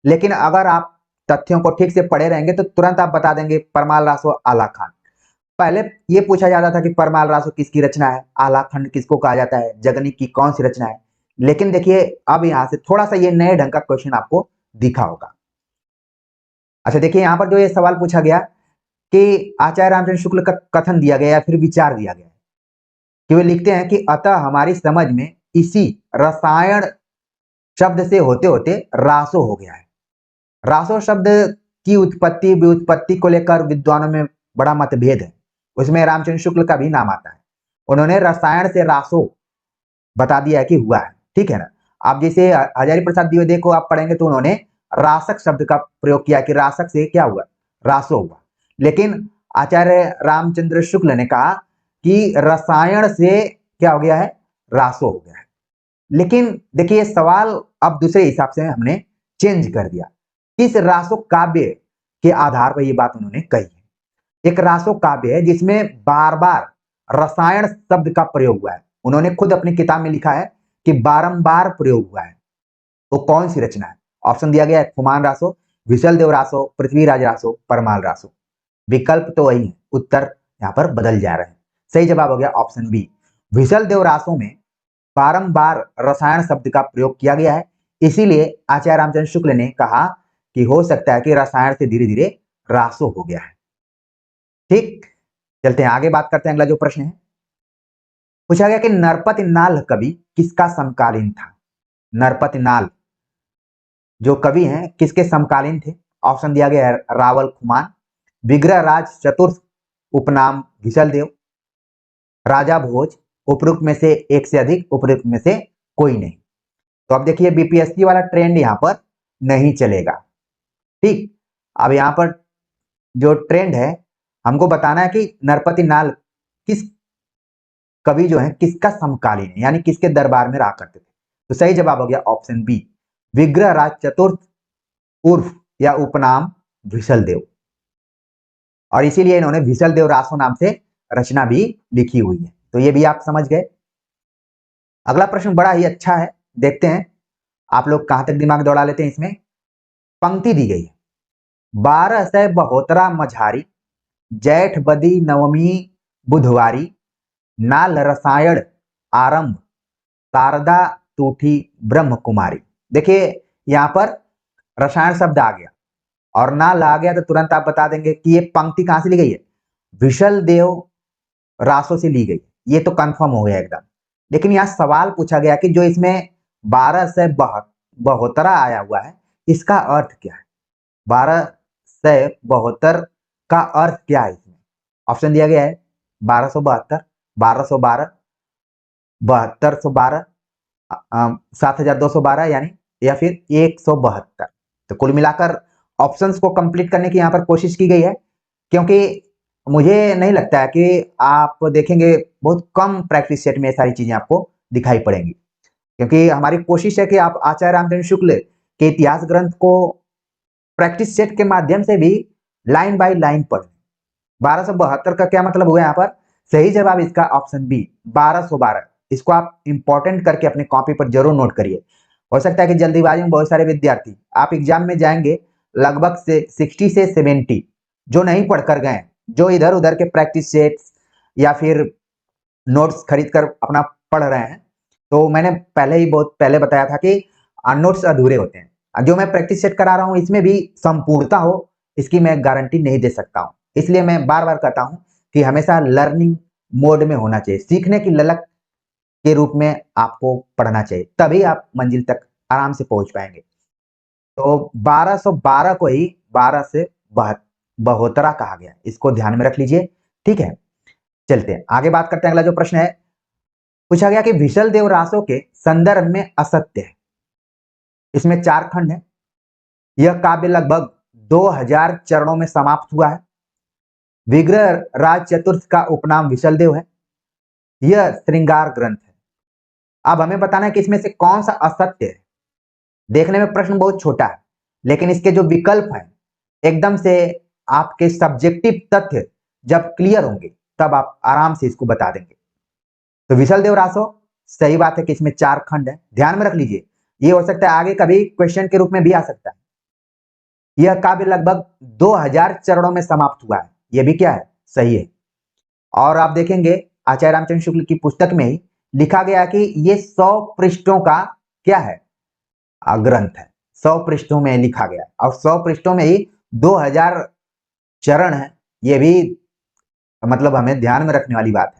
लेकिन अगर आप तथ्यों को ठीक से पढ़े रहेंगे तो तुरंत आप बता देंगे परमाल रासो आला खान। पहले ये पूछा जाता था कि परमाल रासो किसकी रचना है, आला खंड किसको कहा जाता है, जगनी की कौन सी रचना है। लेकिन देखिए अब यहां से थोड़ा सा ये नए ढंग का क्वेश्चन आपको दिखा होगा। अच्छा देखिए यहां पर जो ये सवाल पूछा गया कि आचार्य रामचंद्र शुक्ल का कथन दिया गया या फिर विचार दिया गया कि वे लिखते हैं कि अतः हमारी समझ में इसी रसायन शब्द से होते होते रासो हो गया है। रासो शब्द की उत्पत्ति व्युत्पत्ति को लेकर विद्वानों में बड़ा मतभेद है, उसमें रामचंद्र शुक्ल का भी नाम आता है। उन्होंने रसायन से रासो बता दिया है कि हुआ है, ठीक है ना। आप जैसे हजारी प्रसाद द्विवेदी को आप पढ़ेंगे तो उन्होंने रासक शब्द का प्रयोग किया कि रासक से क्या हुआ, रासो हुआ। लेकिन आचार्य रामचंद्र शुक्ल ने कहा कि रसायन से क्या हो गया है, रासो हो गया है। लेकिन देखिए सवाल अब दूसरे हिसाब से हमने चेंज कर दिया। किस रासो काव्य के आधार पर ये बात उन्होंने कही है। एक रासो काव्य है जिसमें बार बार रसायन शब्द का प्रयोग हुआ है। उन्होंने खुद अपनी किताब में लिखा है कि बारंबार प्रयोग हुआ है। वो कौन सी रचना है। ऑप्शन दिया गया है खुमान रासो, विशल देव रासो, पृथ्वीराज रासो, परमाल रासो। विकल्प तो वही है, उत्तर यहाँ पर बदल जा रहे हैं। सही जवाब हो गया ऑप्शन बी, विशल देव रासो में बारंबार रसायन शब्द का प्रयोग किया गया है। इसीलिए आचार्य रामचंद्र शुक्ल ने कहा कि हो सकता है कि रसायन से धीरे धीरे रासो हो गया है। ठीक, चलते हैं आगे बात करते हैं। अगला जो प्रश्न है पूछा गया कि नरपति नाल कवि किसका समकालीन था। नरपति नाल जो कवि हैं किसके समकालीन थे। ऑप्शन दिया गया है रावल खुमान, विग्रह राज चतुर्थ उपनाम घिसल देव, राजा भोज उपरोक्त में से एक से अधिक, उपरोक्त में से कोई नहीं। तो अब देखिए बीपीएससी वाला ट्रेंड यहाँ पर नहीं चलेगा। ठीक, अब यहाँ पर जो ट्रेंड है हमको बताना है कि नरपति नाल किस कवि जो है किसका समकालीन है, यानी किसके दरबार में रहा करते थे। तो सही जवाब हो गया ऑप्शन बी, विग्रह राज चतुर्थ उर्फ या उपनाम विशल देव, और इसीलिए इन्होंने विशल देव रासो नाम से रचना भी लिखी हुई है। तो ये भी आप समझ गए। अगला प्रश्न बड़ा ही अच्छा है, देखते हैं आप लोग कहां तक दिमाग दौड़ा लेते हैं इसमें। पंक्ति दी गई है, 1272 मझारी, जैठ बदी नवमी बुधवारी, नाल रसायन आरंभ, शारदा तूठी ब्रह्म कुमारी। देखिए यहां पर रसायन शब्द आ गया और नाल आ गया तो तुरंत आप बता देंगे कि ये पंक्ति कहां से ली गई है, विशल देव रासो से ली गई। ये तो कंफर्म हो गया एकदम। लेकिन यहाँ सवाल पूछा गया कि जो इसमें 1272 आया हुआ है इसका अर्थ क्या है, 1272 का अर्थ क्या है इसमें। ऑप्शन दिया गया है 1272, 1212, 7212, 7212 यानी, या फिर 172। तो कुल मिलाकर ऑप्शंस को कंप्लीट करने की यहाँ पर कोशिश की गई है, क्योंकि मुझे नहीं लगता है कि आप देखेंगे बहुत कम प्रैक्टिस सेट में ये सारी चीजें आपको दिखाई पड़ेंगी, क्योंकि हमारी कोशिश है कि आप आचार्य रामचंद्र शुक्ल के इतिहास ग्रंथ को प्रैक्टिस सेट के माध्यम से भी लाइन बाय लाइन पढ़ें। 1272 का क्या मतलब हुआ यहाँ पर, सही जवाब इसका ऑप्शन बी 1212। इसको आप इंपॉर्टेंट करके अपने कॉपी पर जरूर नोट करिए। हो सकता है कि जल्दीबाजी में बहुत सारे विद्यार्थी आप एग्जाम में जाएंगे लगभग से 60 से 70 जो नहीं पढ़ कर गए, जो इधर उधर के प्रैक्टिस सेट्स या फिर नोट्स खरीद कर अपना पढ़ रहे हैं। तो मैंने पहले ही बहुत पहले बताया था कि नोट्स अधूरे होते हैं। जो मैं प्रैक्टिस सेट करा रहा हूँ इसमें भी संपूर्णता हो इसकी मैं गारंटी नहीं दे सकता हूँ, इसलिए मैं बार बार कहता हूँ कि हमेशा लर्निंग मोड में होना चाहिए, सीखने की ललक के रूप में आपको पढ़ना चाहिए, तभी आप मंजिल तक आराम से पहुंच पाएंगे। तो 1212 को ही 12 से 72 कहा गया, इसको ध्यान में रख लीजिए। ठीक है, चलते हैं आगे बात करते हैं। अगला जो प्रश्न है पूछा गया कि विशल देव रासो के संदर्भ में असत्य है। इसमें 4 खंड है, यह काव्य लगभग 2000 चरणों में समाप्त हुआ है, विग्रह राज चतुर्थ का उपनाम विशल देव है, यह श्रृंगार ग्रंथ है। अब हमें बताना है कि इसमें से कौन सा असत्य है। देखने में प्रश्न बहुत छोटा है, लेकिन इसके जो विकल्प हैं एकदम से आपके सब्जेक्टिव तथ्य जब क्लियर होंगे तब आप आराम से इसको बता देंगे। तो विशल देव रासो सही बात है कि इसमें 4 खंड है, ध्यान में रख लीजिए। ये हो सकता है आगे कभी क्वेश्चन के रूप में भी आ सकता है। यह काव्य लगभग 2000 चरणों में समाप्त हुआ है, यह भी क्या है, सही है। और आप देखेंगे आचार्य रामचंद्र शुक्ल की पुस्तक में ही लिखा गया कि ये 100 पृष्ठों का क्या है, ग्रंथ है। 100 पृष्ठों में लिखा गया और 100 पृष्ठों में ही 2000 चरण है, ये भी मतलब हमें ध्यान में रखने वाली बात है।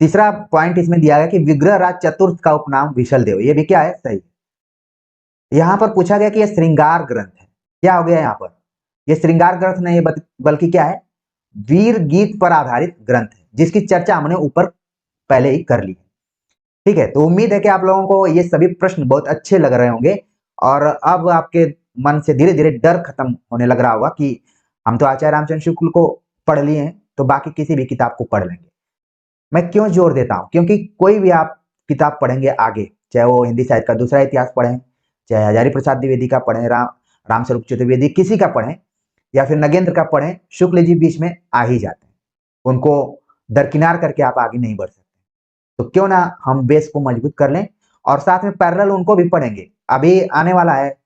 तीसरा पॉइंट इसमें दिया गया कि विग्रह राज चतुर्थ का उपनाम विशल देव, ये भी क्या है, सही। यहां पर पूछा गया कि यह श्रृंगार ग्रंथ है, क्या हो गया यहाँ पर, यह श्रृंगार ग्रंथ नहीं है बल्कि क्या है, वीर गीत पर आधारित ग्रंथ है, जिसकी चर्चा हमने ऊपर पहले ही कर ली है। ठीक है, तो उम्मीद है कि आप लोगों को ये सभी प्रश्न बहुत अच्छे लग रहे होंगे और अब आपके मन से धीरे धीरे डर खत्म होने लग रहा होगा कि हम तो आचार्य रामचंद्र शुक्ल को पढ़ लिए हैं तो बाकी किसी भी किताब को पढ़ लेंगे। मैं क्यों जोर देता हूं, क्योंकि कोई भी आप किताब पढ़ेंगे आगे, चाहे वो हिंदी साहित्य का दूसरा इतिहास पढ़ें, चाहे हजारी प्रसाद द्विवेदी का पढ़ें, रामस्वरूप चतुर्वेदी किसी का पढ़ें, या फिर नगेंद्र का पढ़ें, शुक्ल जी बीच में आ ही जाते हैं, उनको दरकिनार करके आप आगे नहीं बढ़ सकते। तो क्यों ना हम बेस को मजबूत कर लें और साथ में पैरेलल उनको भी पढ़ेंगे। अभी आने वाला है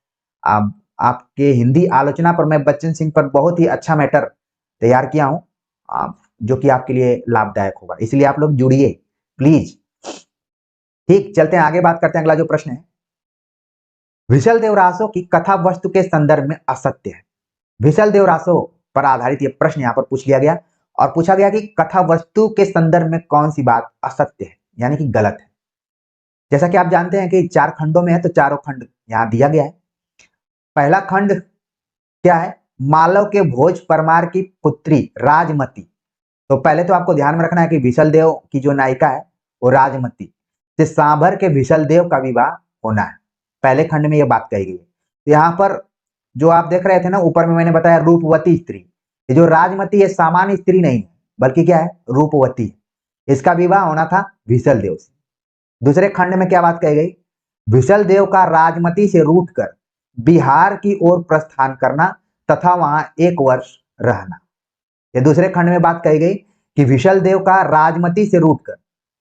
आपके हिंदी आलोचना पर मैं बच्चन सिंह पर बहुत ही अच्छा मैटर तैयार किया हूं जो कि आपके लिए लाभदायक होगा, इसलिए आप लोग जुड़िए प्लीज। ठीक, चलते हैं आगे बात करते हैं। अगला जो प्रश्न है, विशल देव रासो की कथा वस्तु के संदर्भ में असत्य है। विशल देव रासो पर आधारित यह प्रश्न यहाँ पर पूछ लिया गया और पूछा गया कि कथा वस्तु के संदर्भ में कौन सी बात असत्य है, यानी कि गलत है। जैसा कि आप जानते हैं कि 4 खंडों में है तो चारों खंड यहां दिया गया है। पहला खंड क्या है, मालव के भोज परमार की पुत्री राजमती तो पहले तो आपको ध्यान में रखना है कि विशलदेव की जो नायिका है वो राजमती से सांभर के विशलदेव का विवाह होना है। पहले खंड में ये बात कही गई है। तो यहाँ पर जो आप देख रहे थे ना, ऊपर में मैंने बताया रूपवती स्त्री, ये जो राजमती है सामान्य स्त्री नहीं है, बल्कि क्या है, रूपवती है। इसका विवाह होना था विशलदेव से। दूसरे खंड में क्या बात कही गई, विशलदेव का राजमती से रूठकर बिहार की ओर प्रस्थान करना तथा वहां 1 वर्ष रहना। ये दूसरे खंड में बात कही गई कि विशलदेव का राजमती से रूठकर,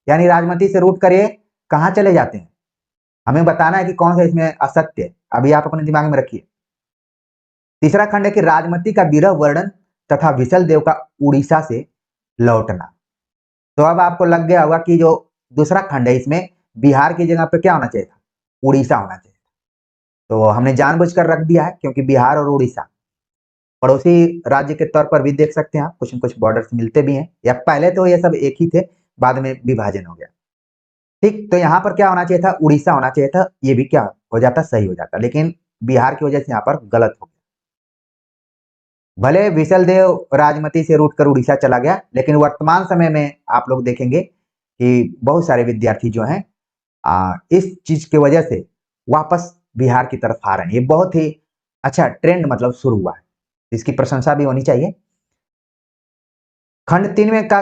यानी राजमती से रूठकर ये कहां चले जाते हैं, हमें बताना है कि कौन सा इसमें असत्य है, अभी आप अपने दिमाग में रखिए। तीसरा खंड है कि राजमती का विरह वर्णन तथा विशलदेव का उड़ीसा से लौटना। तो अब आपको लग गया होगा कि जो दूसरा खंड है इसमें बिहार की जगह पे क्या होना चाहिए था, उड़ीसा होना चाहिए। तो हमने जानबूझकर रख दिया है क्योंकि बिहार और उड़ीसा पड़ोसी राज्य के तौर पर भी देख सकते हैं आप, कुछ न कुछ बॉर्डर्स मिलते भी हैं, या पहले तो ये सब एक ही थे, बाद में विभाजन हो गया। ठीक, तो यहाँ पर क्या होना चाहिए था, उड़ीसा होना चाहिए था, ये भी क्या हो जाता, सही हो जाता, लेकिन बिहार की वजह से यहाँ पर गलत हो गया। भले विशलदेव राजमती से रूठकर उड़ीसा चला गया, लेकिन वर्तमान समय में आप लोग देखेंगे कि बहुत सारे विद्यार्थी जो हैं इस चीज की वजह से वापस बिहार की तरफ आ रहे हैं। ये बहुत ही अच्छा ट्रेंड मतलब शुरू हुआ है, इसकी प्रशंसा भी होनी चाहिए। खंड 3 में का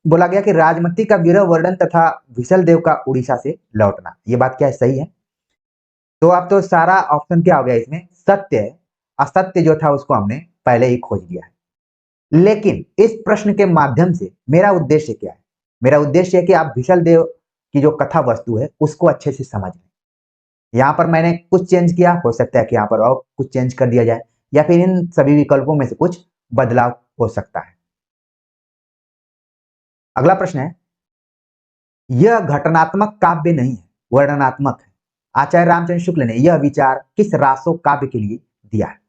बोला गया कि राजमती का विरह वर्णन तथा विशलदेव का उड़ीसा से लौटना, ये बात क्या है, सही है। तो अब तो सारा ऑप्शन क्या हो गया, इसमें सत्य है, असत्य जो था उसको हमने पहले ही खोज लिया है। लेकिन इस प्रश्न के माध्यम से मेरा उद्देश्य क्या है, मेरा उद्देश्य है कि आप विशलदेव की जो कथा वस्तु है उसको अच्छे से समझ लें। यहाँ पर मैंने कुछ चेंज किया, हो सकता है कि यहाँ पर और कुछ चेंज कर दिया जाए, या फिर इन सभी विकल्पों में से कुछ बदलाव हो सकता है। अगला प्रश्न है, यह घटनात्मक काव्य नहीं है, वर्णनात्मक है। आचार्य रामचंद्र शुक्ल ने यह विचार किस रासो काव्य के लिए दिया है?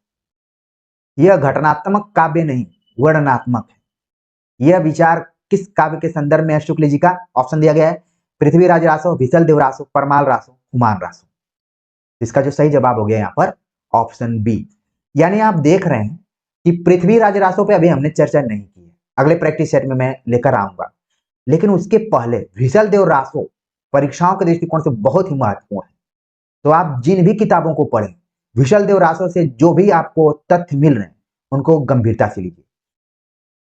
यह घटनात्मक काव्य नहीं, वर्णनात्मक है। यह विचार किस काव्य के संदर्भ में है शुक्ल जी का? ऑप्शन दिया गया है पृथ्वीराज रासो, विशलदेव रासो, परमाल रासो, हुमायूं रासो। इसका जो सही जवाब हो गया यहाँ पर ऑप्शन बी। यानी आप देख रहे हैं कि पृथ्वीराज रासो पे अभी हमने चर्चा नहीं की है, अगले प्रैक्टिस सेट में मैं लेकर आऊंगा। लेकिन उसके पहले विशलदेव रासो परीक्षाओं के दृष्टिकोण से बहुत ही महत्वपूर्ण है। तो आप जिन भी किताबों को पढ़ें, विशलदेव रासो से जो भी आपको तथ्य मिल रहे हैं उनको गंभीरता से लीजिए।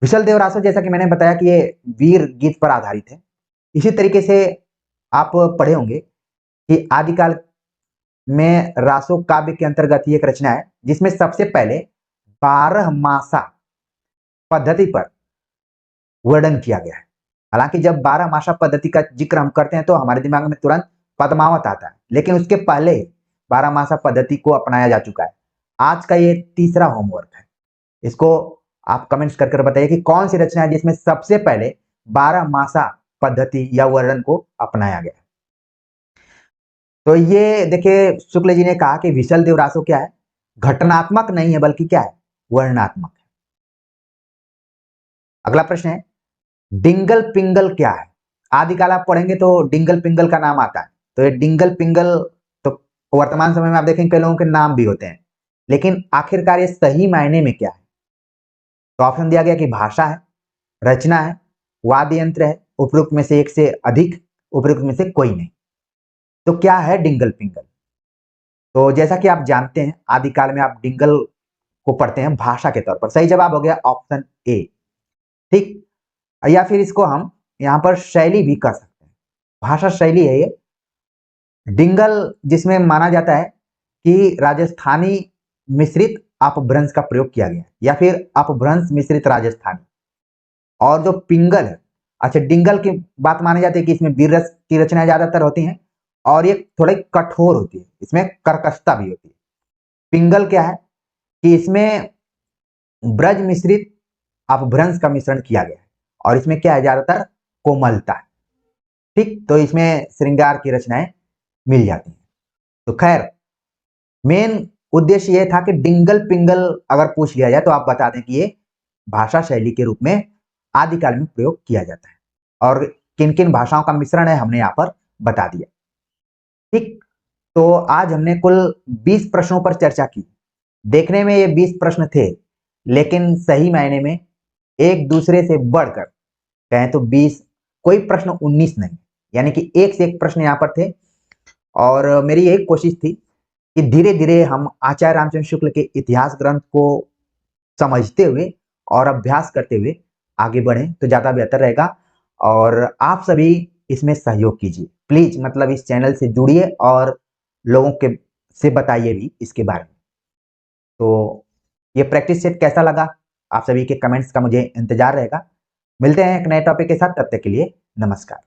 विशलदेव रासो, जैसा कि मैंने बताया कि ये वीर गीत पर आधारित है। इसी तरीके से आप पढ़े होंगे कि आदिकाल में रासो काव्य के अंतर्गत ये एक रचना है जिसमें सबसे पहले 12 मासा पद्धति पर वर्णन किया गया है। हालांकि जब 12 मासा पद्धति का जिक्र हम करते हैं तो हमारे दिमाग में तुरंत पद्मावत आता है, लेकिन उसके पहले 12 मासा पद्धति को अपनाया जा चुका है। आज का ये तीसरा होमवर्क है, इसको आप कमेंट्स करके बताइए कि कौन सी रचना है जिसमें सबसे पहले 12 मासा पद्धति या वर्णन को अपनाया गया। तो ये देखिए, शुक्ल जी ने कहा कि विशलदेव रासो क्या है, घटनात्मक नहीं है बल्कि क्या है, वर्णनात्मक है। अगला प्रश्न है, डिंगल पिंगल क्या है? आदिकाल आप पढ़ेंगे तो डिंगल पिंगल का नाम आता है। तो ये डिंगल पिंगल तो वर्तमान समय में आप देखेंगे कई लोगों के नाम भी होते हैं, लेकिन आखिरकार ये सही मायने में क्या है? तो ऑप्शन दिया गया कि भाषा है, रचना है, वाद्य यंत्र है, उपयुक्त में से एक से अधिक, उपयुक्त में से कोई नहीं। तो क्या है डिंगल पिंगल? तो जैसा कि आप जानते हैं आदिकाल में आप डिंगल को पढ़ते हैं भाषा के तौर पर। सही जवाब हो गया ऑप्शन ए। ठीक, या फिर इसको हम यहाँ पर शैली भी कह सकते हैं, भाषा शैली है ये। डिंगल जिसमें माना जाता है कि राजस्थानी मिश्रित अपभ्रंश का प्रयोग किया गया, या फिर अपभ्रंश मिश्रित राजस्थानी। और जो पिंगल है, अच्छा डिंगल की बात मानी जाती है कि इसमें वीर रस की रचनाएं ज्यादातर होती हैं और ये थोड़ी कठोर होती है, इसमें कर्कशता भी होती है। पिंगल क्या है कि इसमें ब्रज मिश्रित अपभ्रंश का मिश्रण किया गया है और इसमें क्या है, ज्यादातर कोमलता है। ठीक, तो इसमें श्रृंगार की रचनाएं मिल जाती हैं। तो खैर, मेन उद्देश्य यह था कि डिंगल पिंगल अगर पूछ लिया जाए तो आप बता दें कि ये भाषा शैली के रूप में आदिकाल में प्रयोग किया जाता है और किन किन भाषाओं का मिश्रण है हमने यहाँ पर बता दिया। ठीक, तो आज हमने कुल 20 प्रश्नों पर चर्चा की। देखने में ये 20 प्रश्न थे, लेकिन सही मायने में एक दूसरे से बढ़कर कहें तो 20, कोई प्रश्न 19 नहीं, यानी कि एक से एक प्रश्न यहाँ पर थे। और मेरी यही कोशिश थी कि धीरे धीरे हम आचार्य रामचंद्र शुक्ल के इतिहास ग्रंथ को समझते हुए और अभ्यास करते हुए आगे बढ़ें तो ज्यादा बेहतर रहेगा। और आप सभी इसमें सहयोग कीजिए प्लीज, मतलब इस चैनल से जुड़िए और लोगों के से बताइए भी इसके बारे में। तो ये प्रैक्टिस सेट कैसा लगा, आप सभी के कमेंट्स का मुझे इंतजार रहेगा। मिलते हैं एक नए टॉपिक के साथ, तब तक के लिए नमस्कार।